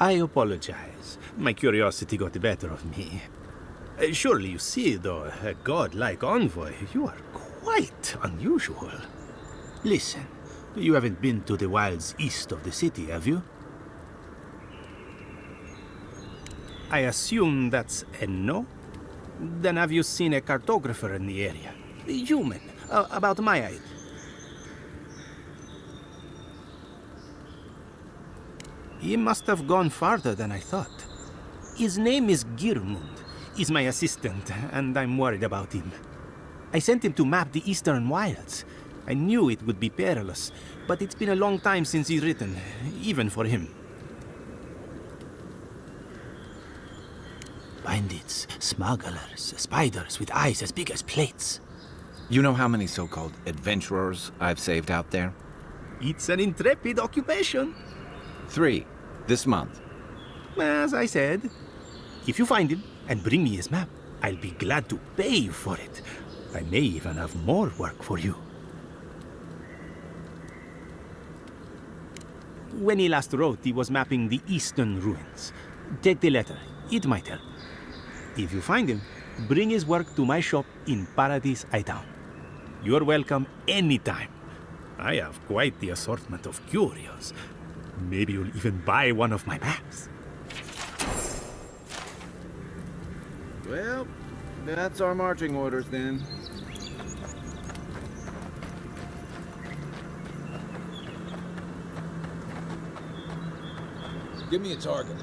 I apologize. My curiosity got the better of me. Surely you see, though, a god like Envoy, you are quite unusual. Listen, you haven't been to the wilds east of the city, have you? I assume that's a no? Then have you seen a cartographer in the area? A human, about my age. He must have gone farther than I thought. His name is Girmund. He's my assistant, and I'm worried about him. I sent him to map the Eastern Wilds. I knew it would be perilous, but it's been a long time since he's written, even for him. Bandits, smugglers, spiders with eyes as big as plates. You know how many so-called adventurers I've saved out there? It's an intrepid occupation. 3, this month. As I said, if you find him and bring me his map, I'll be glad to pay you for it. I may even have more work for you. When he last wrote, he was mapping the eastern ruins. Take the letter. It might help. If you find him, bring his work to my shop in Paradise Town. You're welcome anytime. I have quite the assortment of curios. Maybe you'll even buy one of my maps. Well, that's our marching orders then. Give me a target.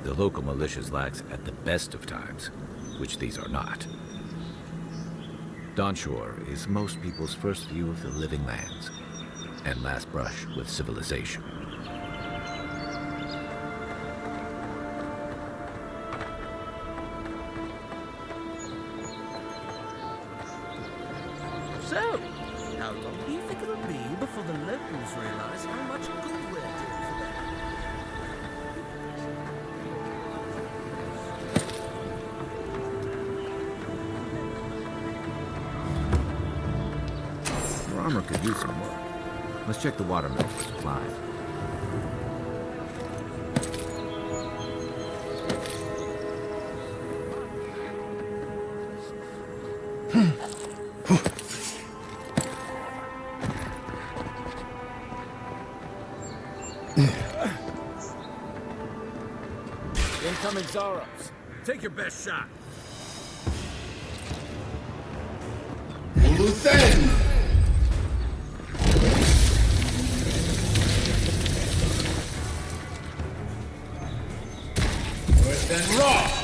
The local militia's lax at the best of times, which these are not. Dawnshore is most people's first view of the living lands, and last brush with civilization. So, how long do you think it'll be before the locals realize how much good we're doing for them? Your armor could use some work. Let's check the watermill for supplies. Incoming Zaros. Take your best shot. Uluthen! Uluthen Roth!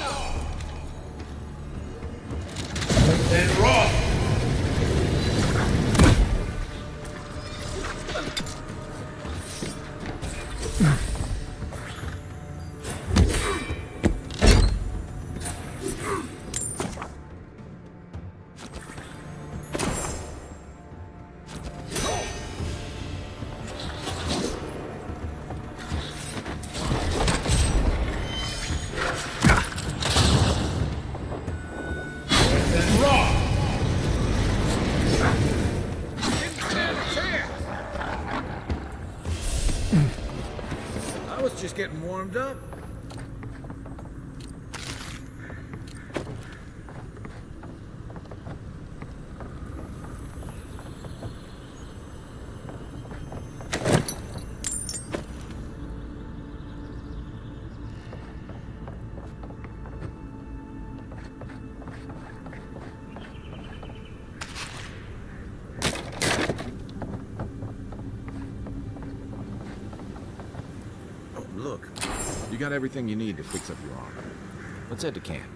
Uluthen Roth! I was just getting warmed up. Look, you got everything you need to fix up your armor. Let's head to camp.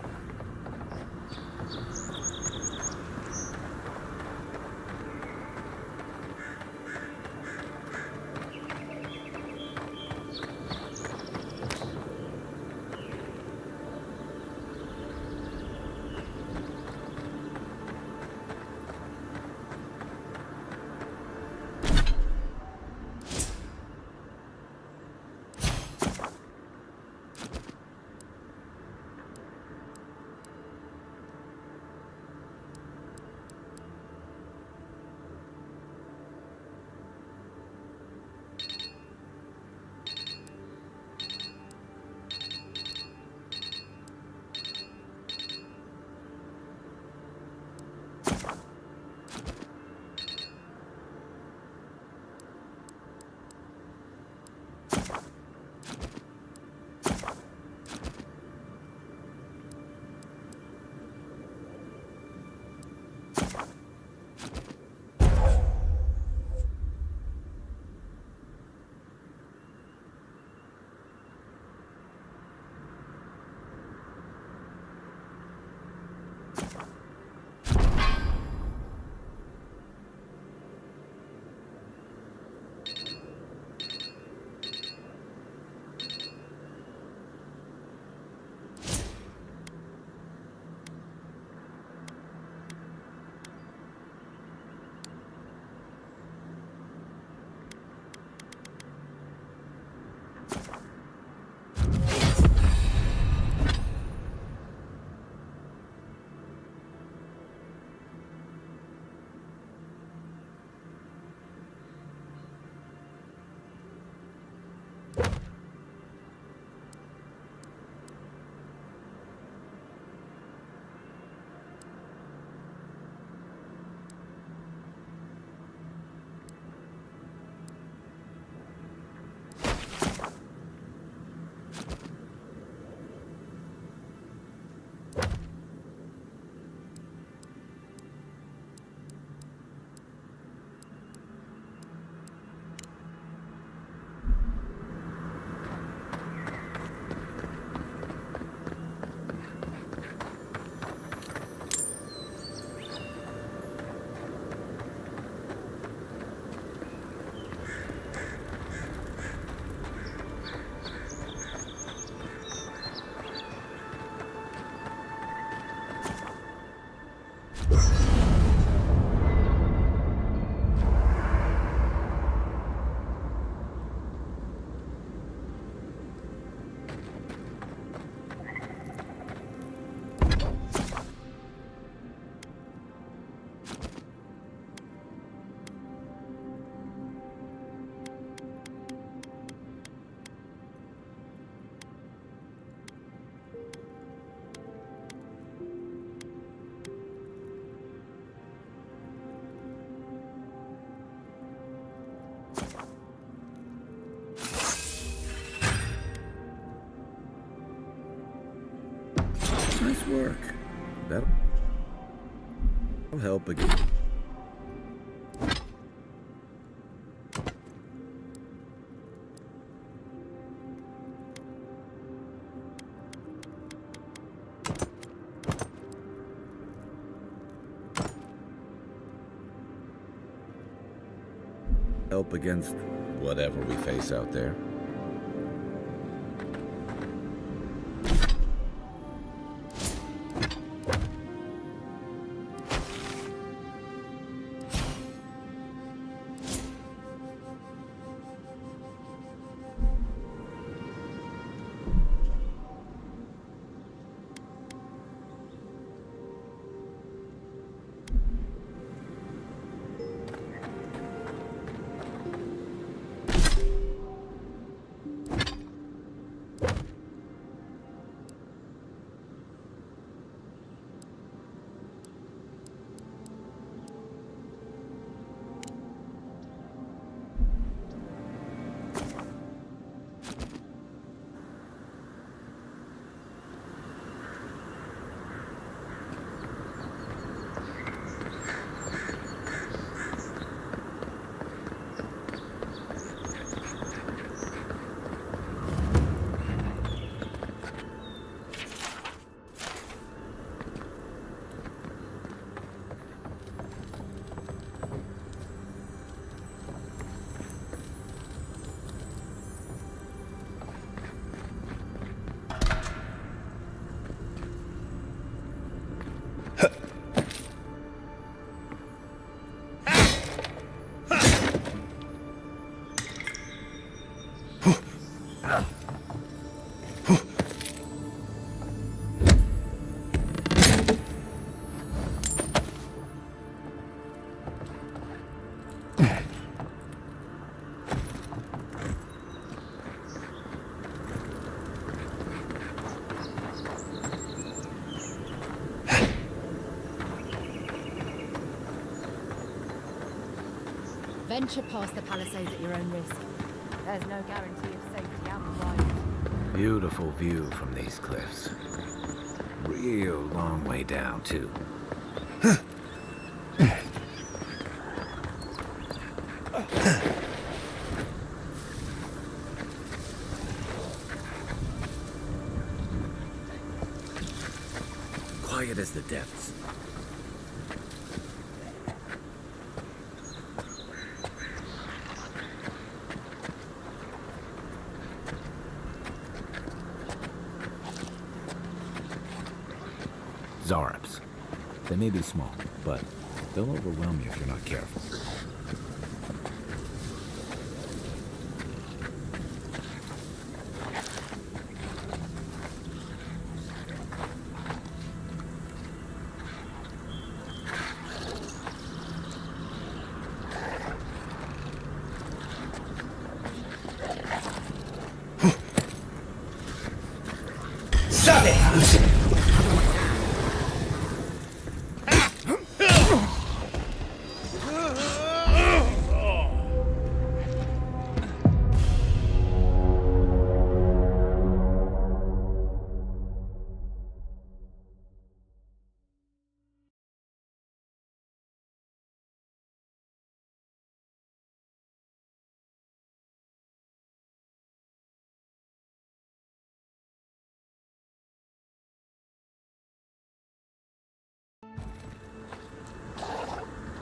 Nice work. That'll help again. Help against whatever we face out there. Venture past the palisades at your own risk. There's no guarantee of safety out the wild. Beautiful view from these cliffs. Real long way down, too. Quiet as the depths. Zarabs. They may be small, but they'll overwhelm you if you're not careful.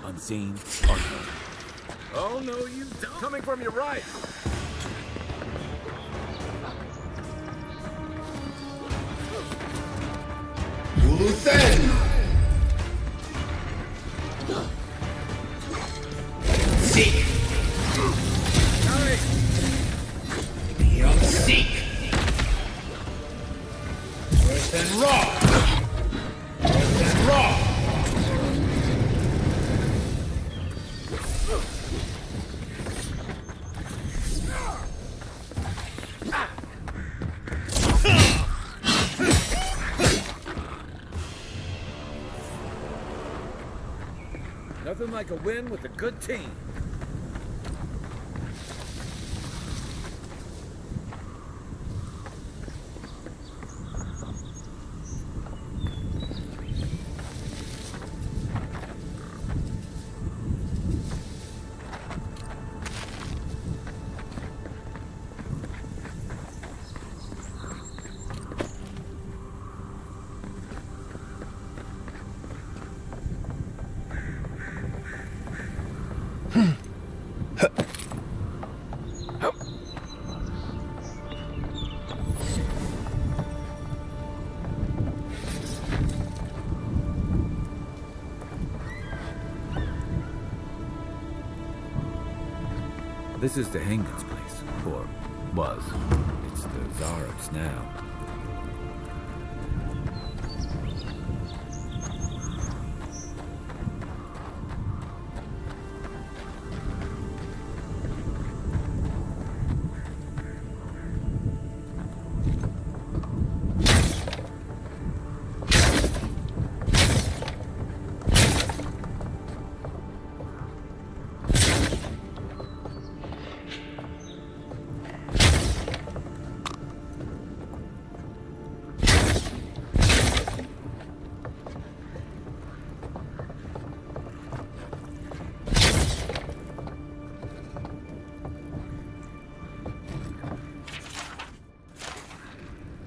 Unseen, unknown. Oh, no, you don't. Coming from your right. Luthen! Seek! Beyond seek! Worse than raw! Worse than raw! Nothing like a win with a good team. this is the Hengen's place. Or was. It's the Zarab's now.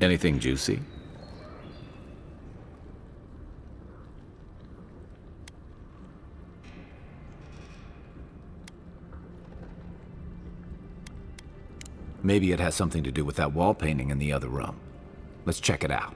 Anything juicy? Maybe it has something to do with that wall painting in the other room. Let's check it out.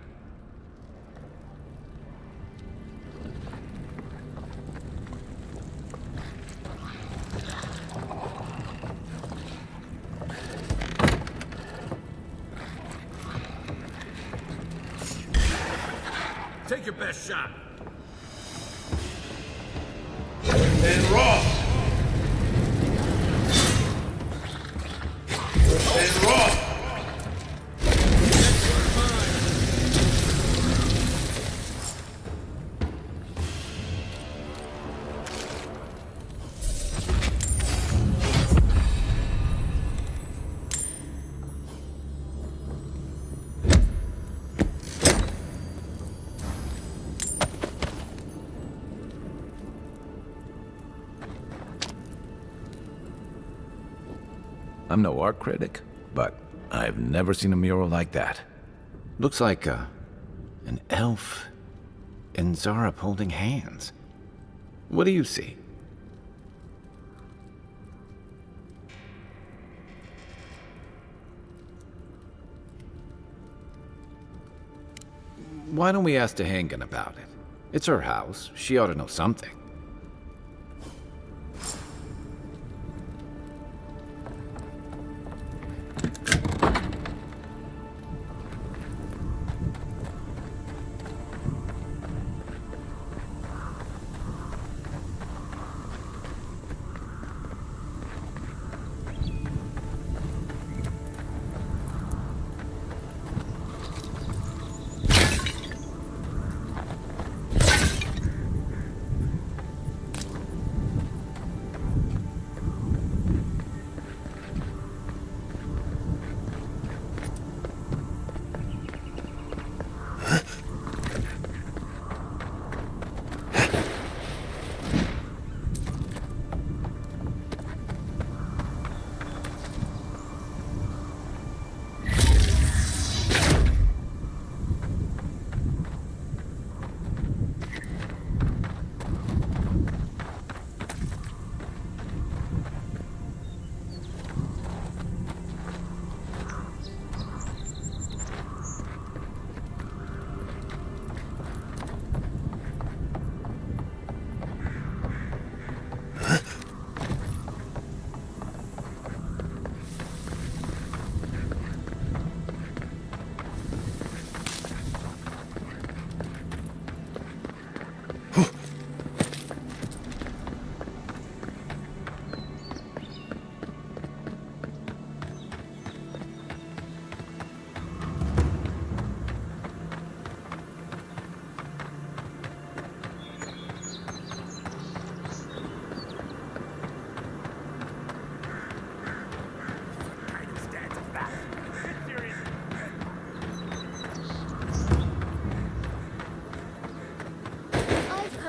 Take your best shot. And raw. And raw. I'm no art critic, but I've never seen a mural like that. Looks like an elf and Zarab holding hands. What do you see? Why don't we ask Tehangan about it? It's her house. She ought to know something.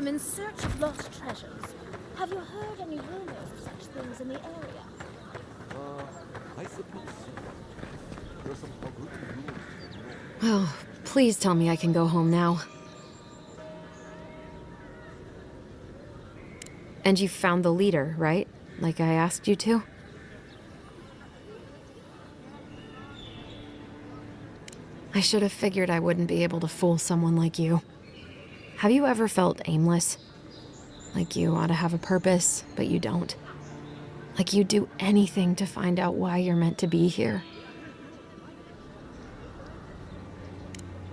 In search of lost treasures. Have you heard any rumors of such things in the area? I suppose so. There's some good news. Oh, please tell me I can go home now. And you found the leader, right? Like I asked you to? I should have figured I wouldn't be able to fool someone like you. Have you ever felt aimless? Like you ought to have a purpose, but you don't? Like you'd do anything to find out why you're meant to be here.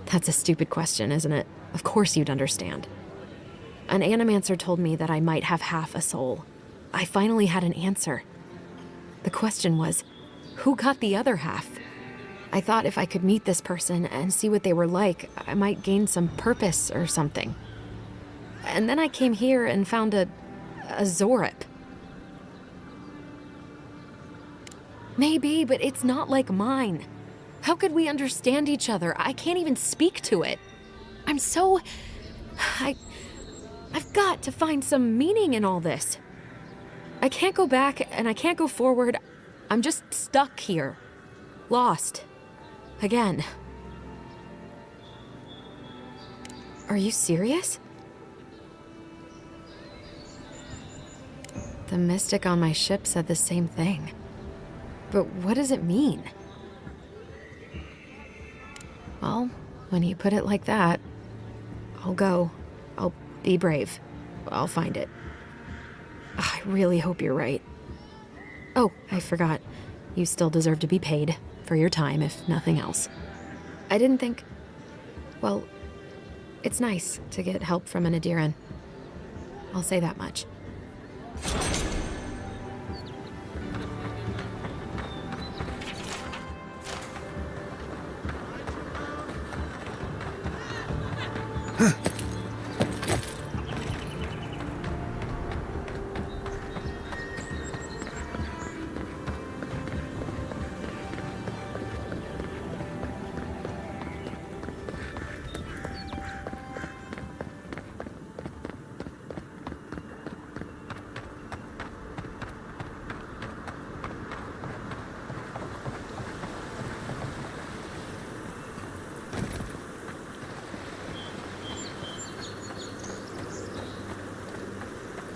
That's a stupid question, isn't it? Of course you'd understand. An animancer told me that I might have half a soul. I finally had an answer. The question was, who got the other half? I thought if I could meet this person and see what they were like, I might gain some purpose or something. And then I came here and found a Zorip. Maybe, but it's not like mine. How could we understand each other? I can't even speak to it. I've got to find some meaning in all this. I can't go back and I can't go forward. I'm just stuck here. Lost. Again. Are you serious? The mystic on my ship said the same thing. But what does it mean? Well, when you put it like that, I'll go. I'll be brave. I'll find it. I really hope you're right. Oh, I forgot. You still deserve to be paid for your time, if nothing else. I didn't think... Well, it's nice to get help from an Adiran. I'll say that much.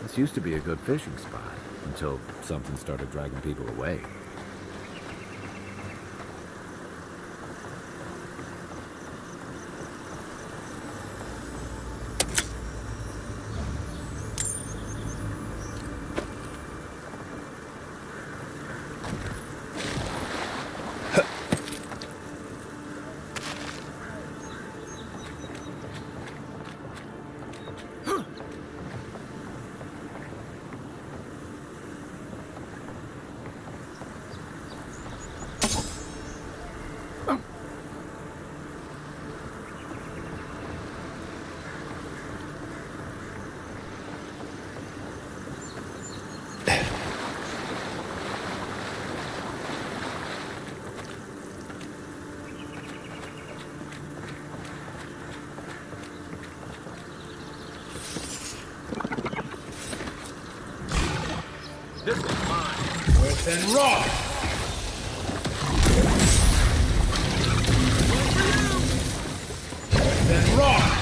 This used to be a good fishing spot, until something started dragging people away. This is mine. Within rock. Within rock.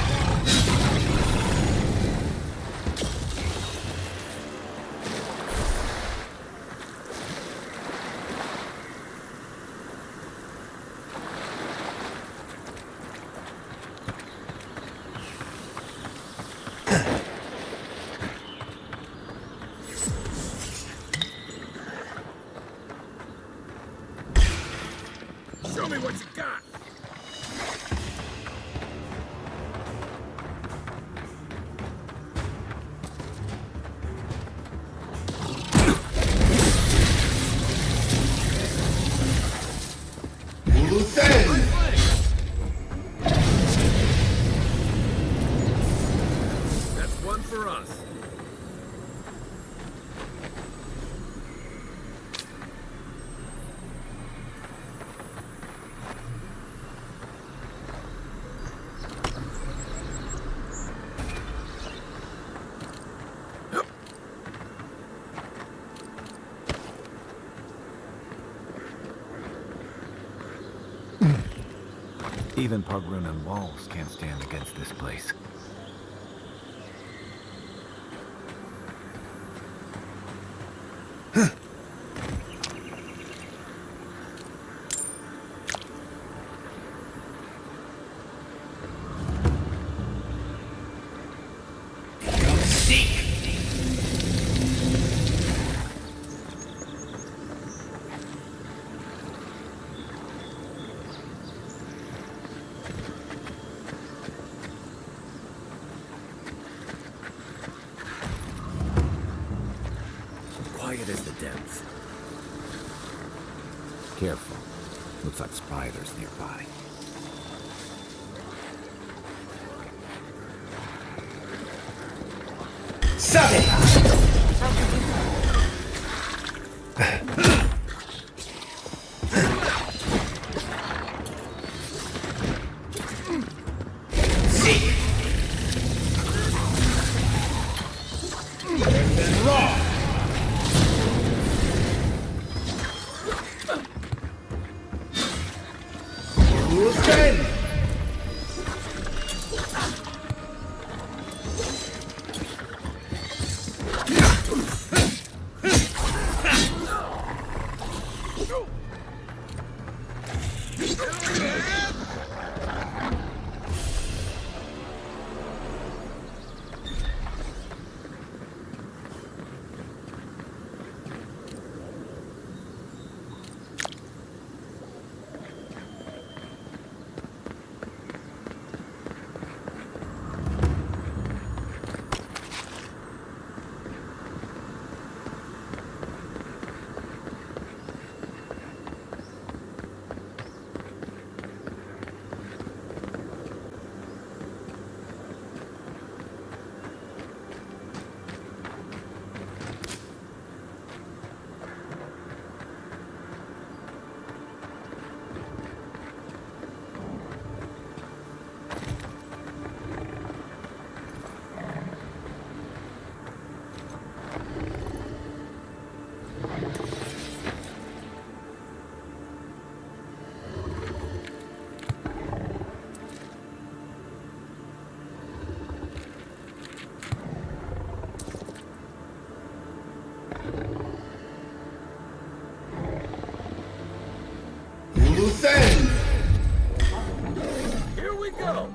Show me what you got! That's one for us. Even Pogrunan walls can't stand against this place. Careful. Looks like spiders nearby. Here we go!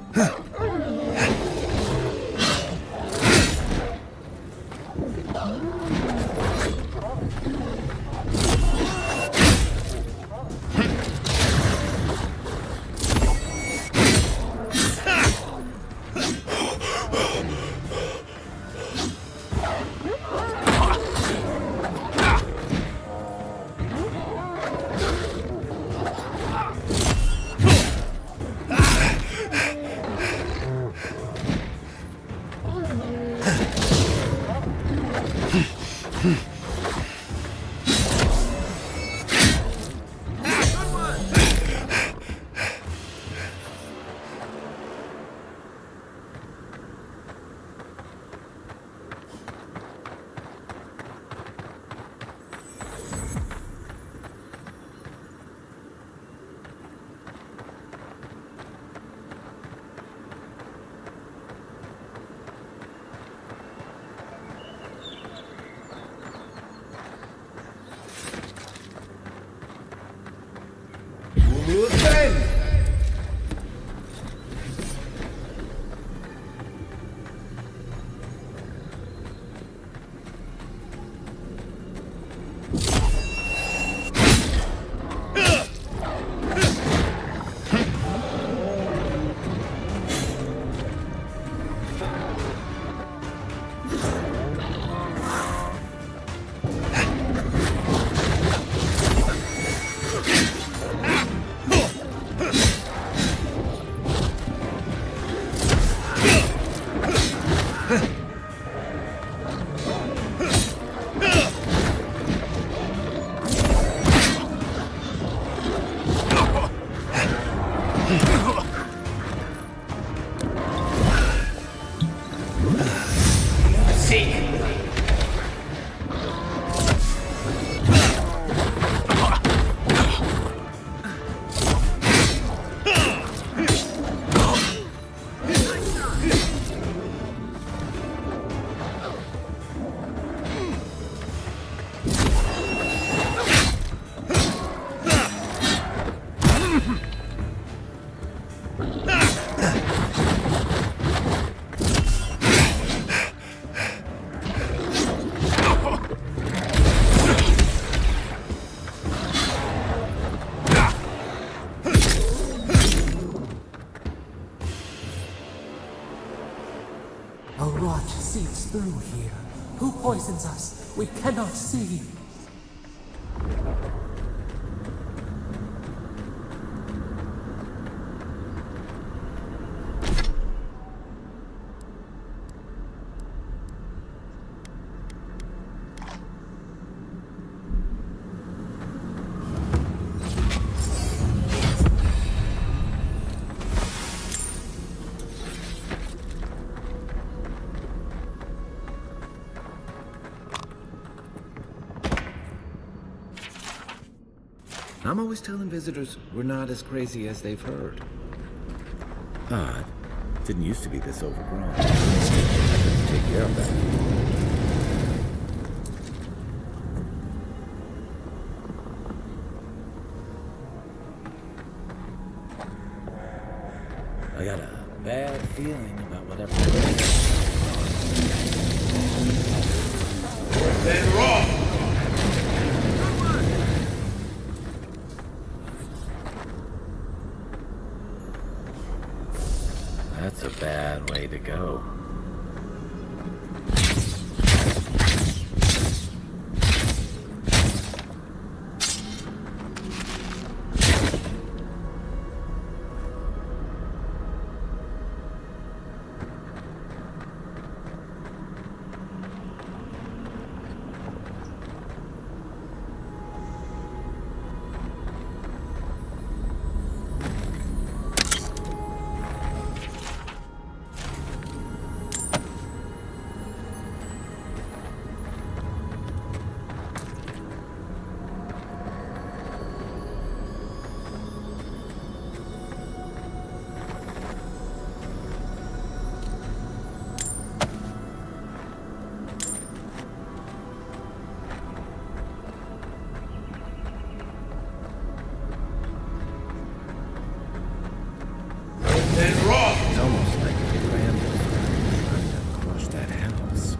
A rot seeps through here. Who poisons us? We cannot see. I'm always telling visitors we're not as crazy as they've heard. Odd. Didn't used to be this overgrown. I couldn't take care of that. I got a bad feeling about whatever. Then roll! That's a bad way to go. It's almost like the Rambles are trying to crush that house.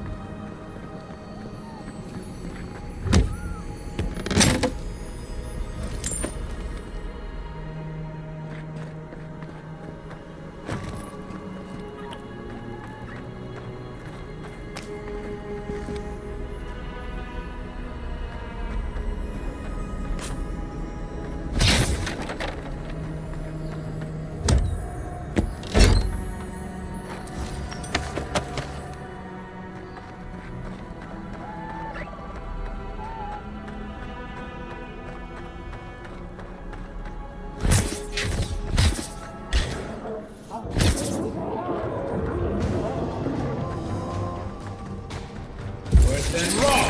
Then roll!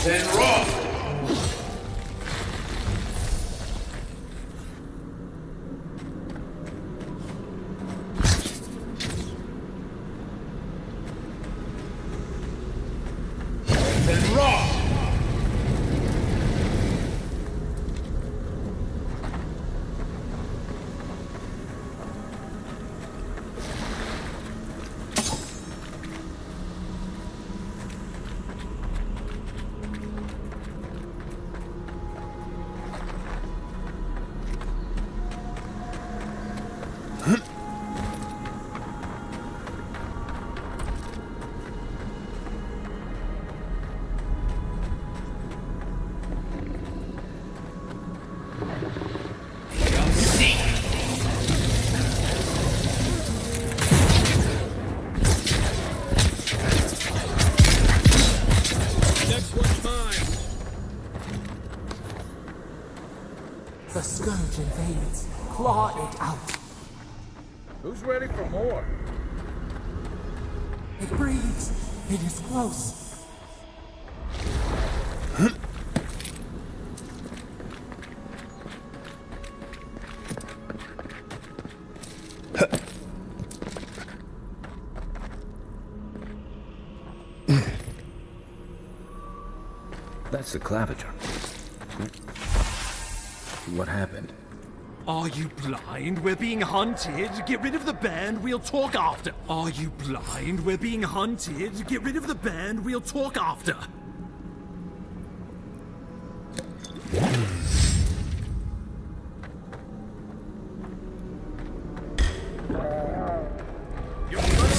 Then roll! Then roll! The scourge invades. Claw it out. Who's ready for more? It breathes. It is close. That's the claviger. What happened? Are you blind? We're being hunted. Get rid of the band, we'll talk after. Are you blind? We're being hunted. Get rid of the band, we'll talk after.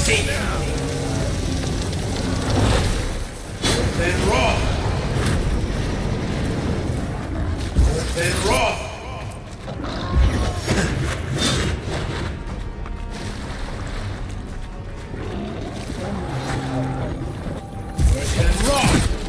See now! Then roll! Then roll! Then roll!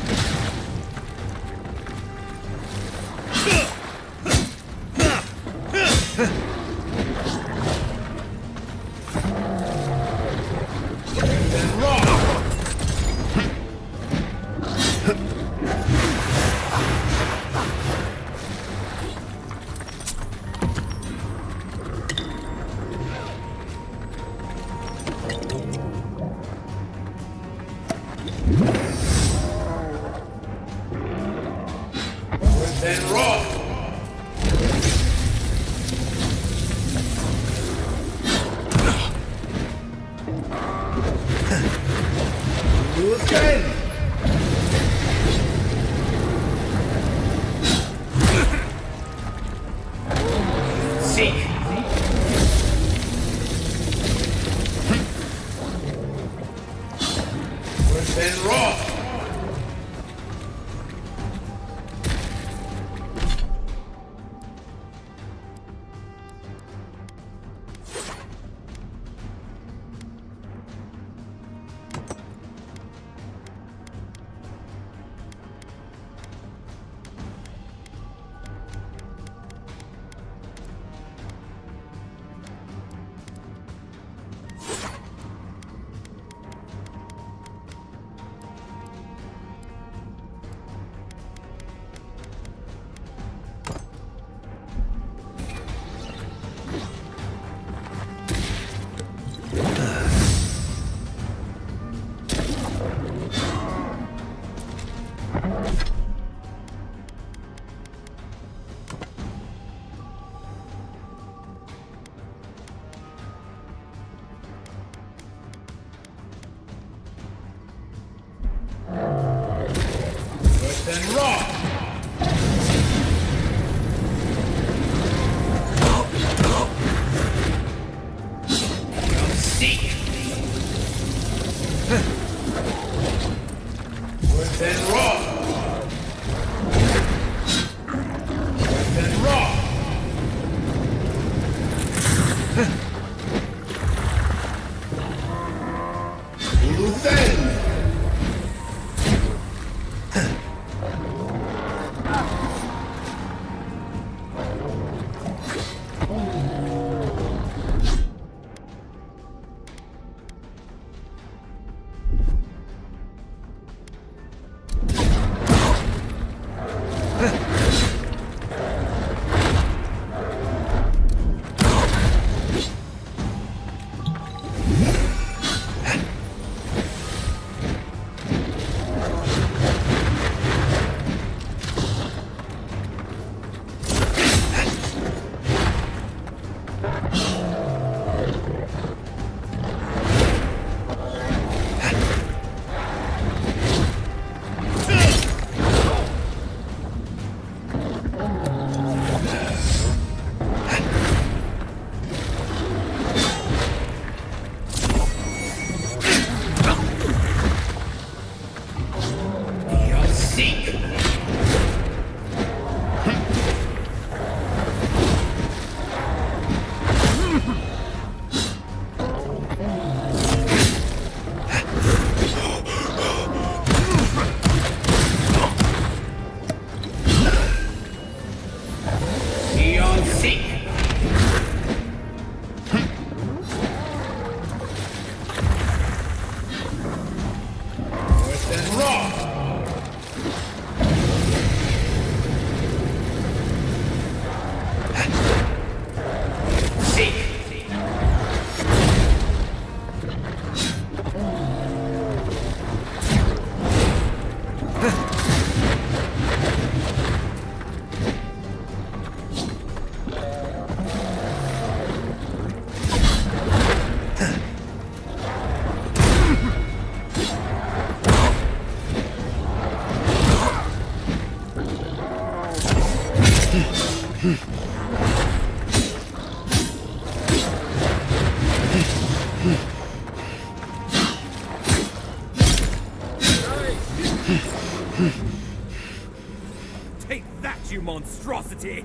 Take that, you monstrosity!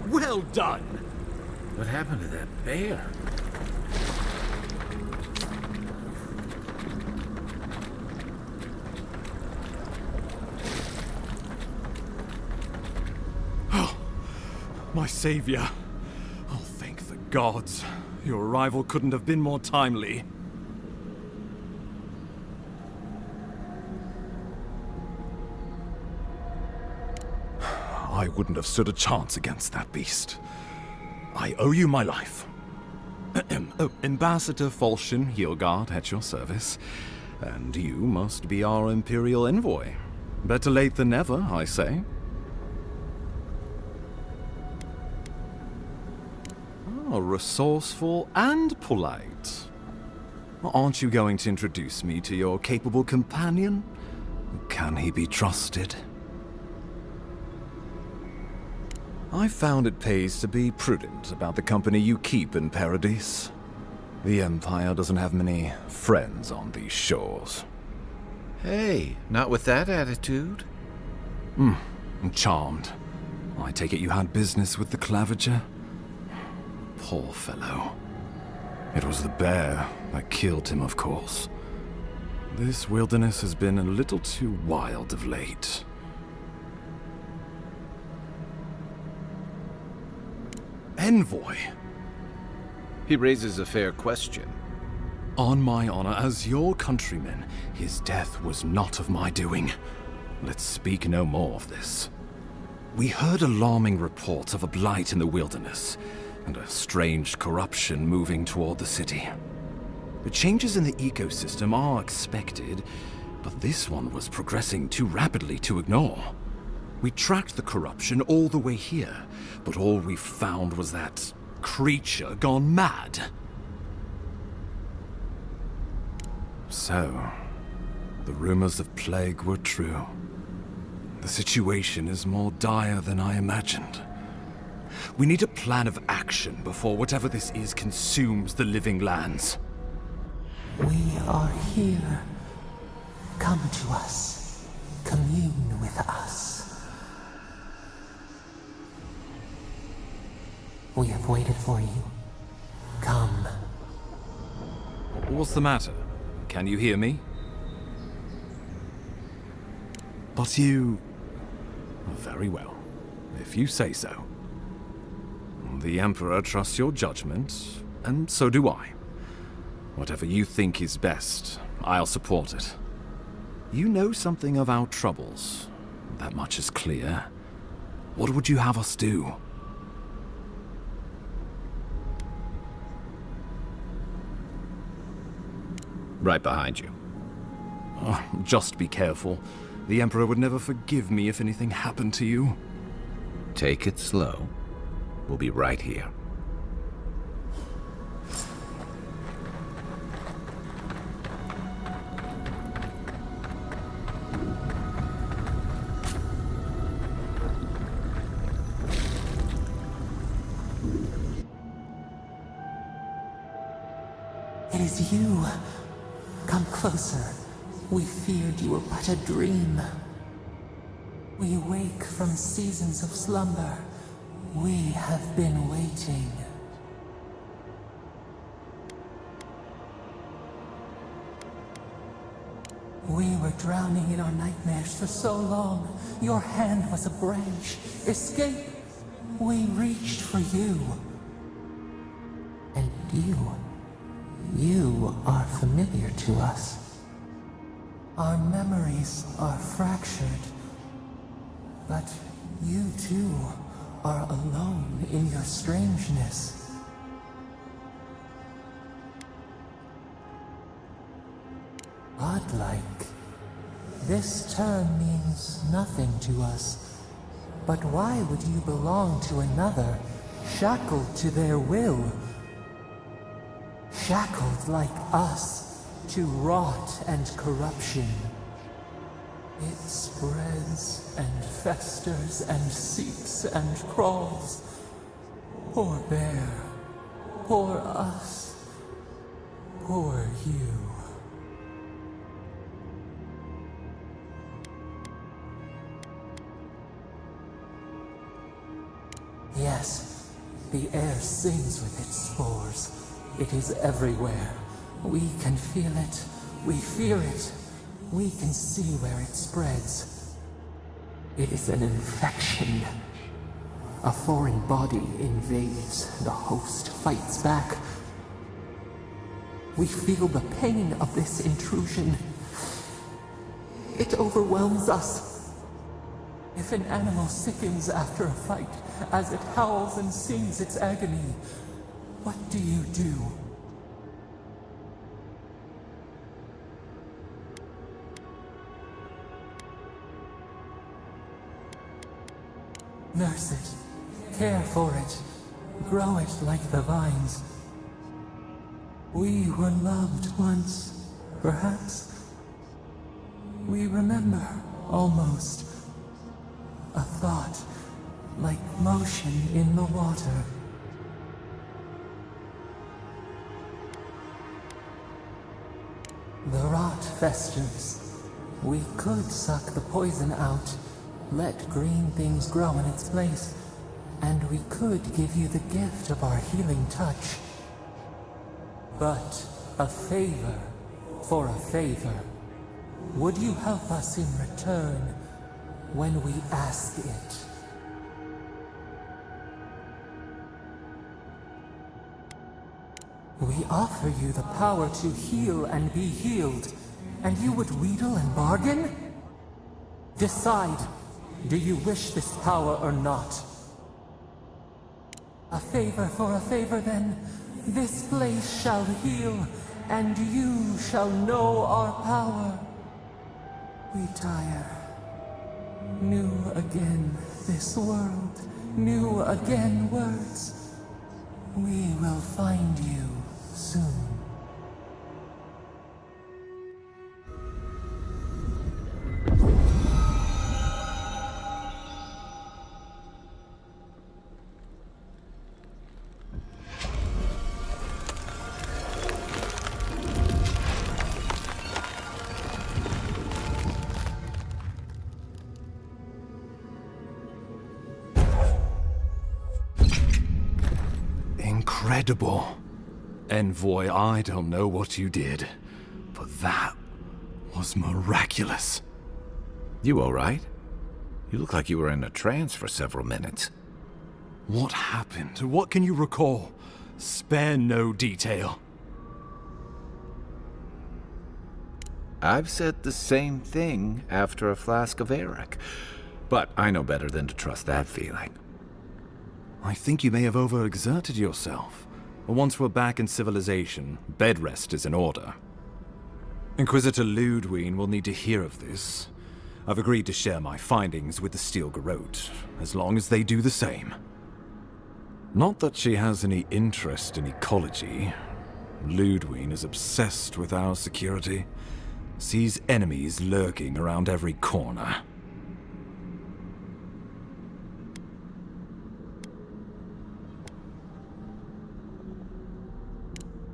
Well done! What happened to that bear? Oh, my savior. Oh, thank the gods. Your arrival couldn't have been more timely. I wouldn't have stood a chance against that beast. I owe you my life. Ambassador Falchion Hilgard at your service. And you must be our Imperial envoy. Better late than never, I say. Oh, resourceful and polite. Aren't you going to introduce me to your capable companion? Can he be trusted? I found it pays to be prudent about the company you keep in Paradise. The Empire doesn't have many friends on these shores. Hey, not with that attitude. I'm charmed. I take it you had business with the Claviger? Poor fellow. It was the bear that killed him, of course. This wilderness has been a little too wild of late. Envoy! He raises a fair question. On my honor as your countryman, his death was not of my doing. Let's speak no more of this. We heard alarming reports of a blight in the wilderness, and a strange corruption moving toward the city. The changes in the ecosystem are expected, but this one was progressing too rapidly to ignore. We tracked the corruption all the way here, but all we found was that creature gone mad. So, the rumors of plague were true. The situation is more dire than I imagined. We need a plan of action before whatever this is consumes the living lands. We are here. Come to us. Commune with us. We have waited for you. Come. What's the matter? Can you hear me? But you... Very well, if you say so. The Emperor trusts your judgment, and so do I. Whatever you think is best, I'll support it. You know something of our troubles. That much is clear. What would you have us do? Right behind you. Oh, just be careful. The Emperor would never forgive me if anything happened to you. Take it slow. We'll be right here. It is you. Come closer. We feared you were but a dream. We wake from seasons of slumber. We have been waiting. We were drowning in our nightmares for so long. Your hand was a branch. Escape! We reached for you. And you are familiar to us. Our memories are fractured. But you too are alone in your strangeness. Godlike. This term means nothing to us. But why would you belong to another, shackled to their will? Shackled like us to rot and corruption. It spreads and festers and seeps and crawls. Poor bear. Poor us. Poor you. Yes, the air sings with its spores. It is everywhere. We can feel it. We fear it. We can see where it spreads. It is an infection. A foreign body invades. The host fights back. We feel the pain of this intrusion. It overwhelms us. If an animal sickens after a fight, as it howls and sings its agony, what do you do? Nurse it, care for it, grow it like the vines. We were loved once, perhaps. We remember, almost. A thought, like motion in the water. The rot festers. We could suck the poison out, let green things grow in its place, and we could give you the gift of our healing touch. But a favor for a favor. Would you help us in return when we ask it? We offer you the power to heal and be healed, and you would wheedle and bargain? Decide, do you wish this power or not? A favor for a favor then. This place shall heal, and you shall know our power. We tire. New again this world, new again words. We will find you soon. Incredible. Envoy, I don't know what you did, but that was miraculous. You all right? You look like you were in a trance for several minutes. What happened? What can you recall? Spare no detail. I've said the same thing after a flask of Eric, but I know better than to trust that feeling. I think you may have overexerted yourself. Once we're back in civilization, bed rest is in order. Inquisitor Ludwig will need to hear of this. I've agreed to share my findings with the Steel Garrote, as long as they do the same. Not that she has any interest in ecology. Ludwig is obsessed with our security. Sees enemies lurking around every corner.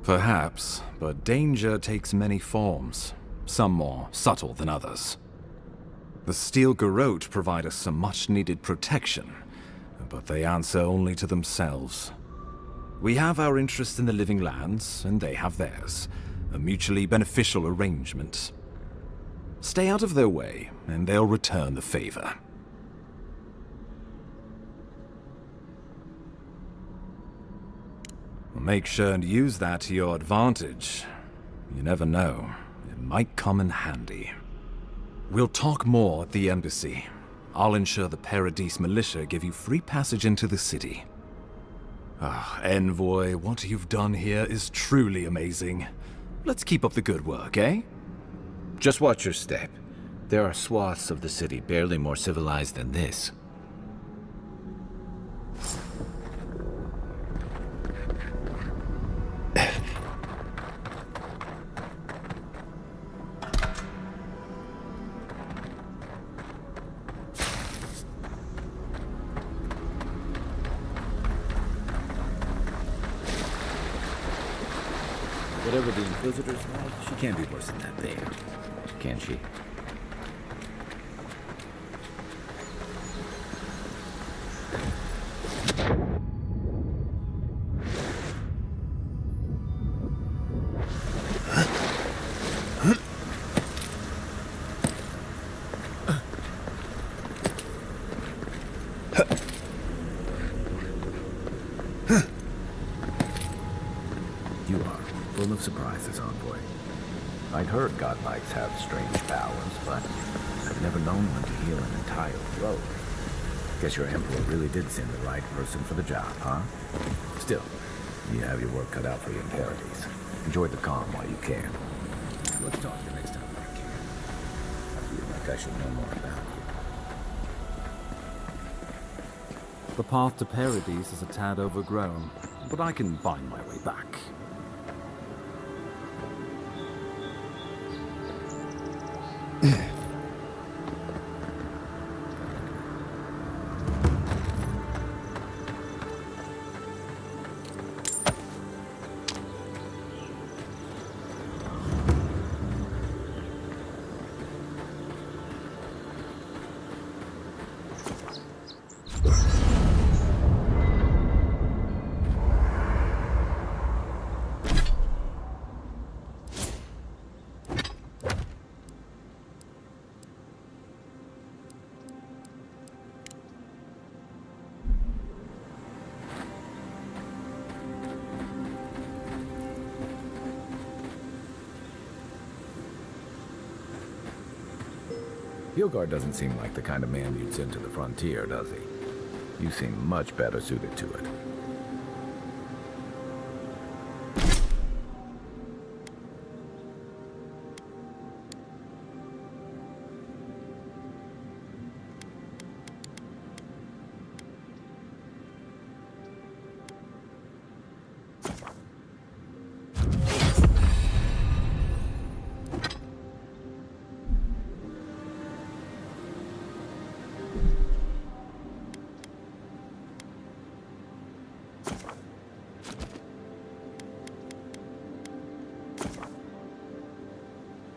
Perhaps, but danger takes many forms, some more subtle than others. The Steel Garrote provide us some much-needed protection, but they answer only to themselves. We have our interest in the Living Lands, and they have theirs, a mutually beneficial arrangement. Stay out of their way, and they'll return the favor. Make sure and use that to your advantage. You never know. It might come in handy. We'll talk more at the embassy. I'll ensure the Paradis militia give you free passage into the city. Envoy, what you've done here is truly amazing. Let's keep up the good work, eh? Just watch your step. There are swaths of the city barely more civilized than this. Whatever the Inquisitor's like, she can't be worse than that there. Can she? You are full of surprises, Envoy. I'd heard godlikes have strange powers, but I've never known one to heal an entire throat. Guess your Emperor really did send the right person for the job, huh? Still, you have your work cut out for you in Paradis. Enjoy the calm while you can. Let's talk the next time I can. I feel like I should know more about you. The path to Paradis is a tad overgrown, but I can find my way back. Hilgard doesn't seem like the kind of man you'd send to the frontier, does he? You seem much better suited to it.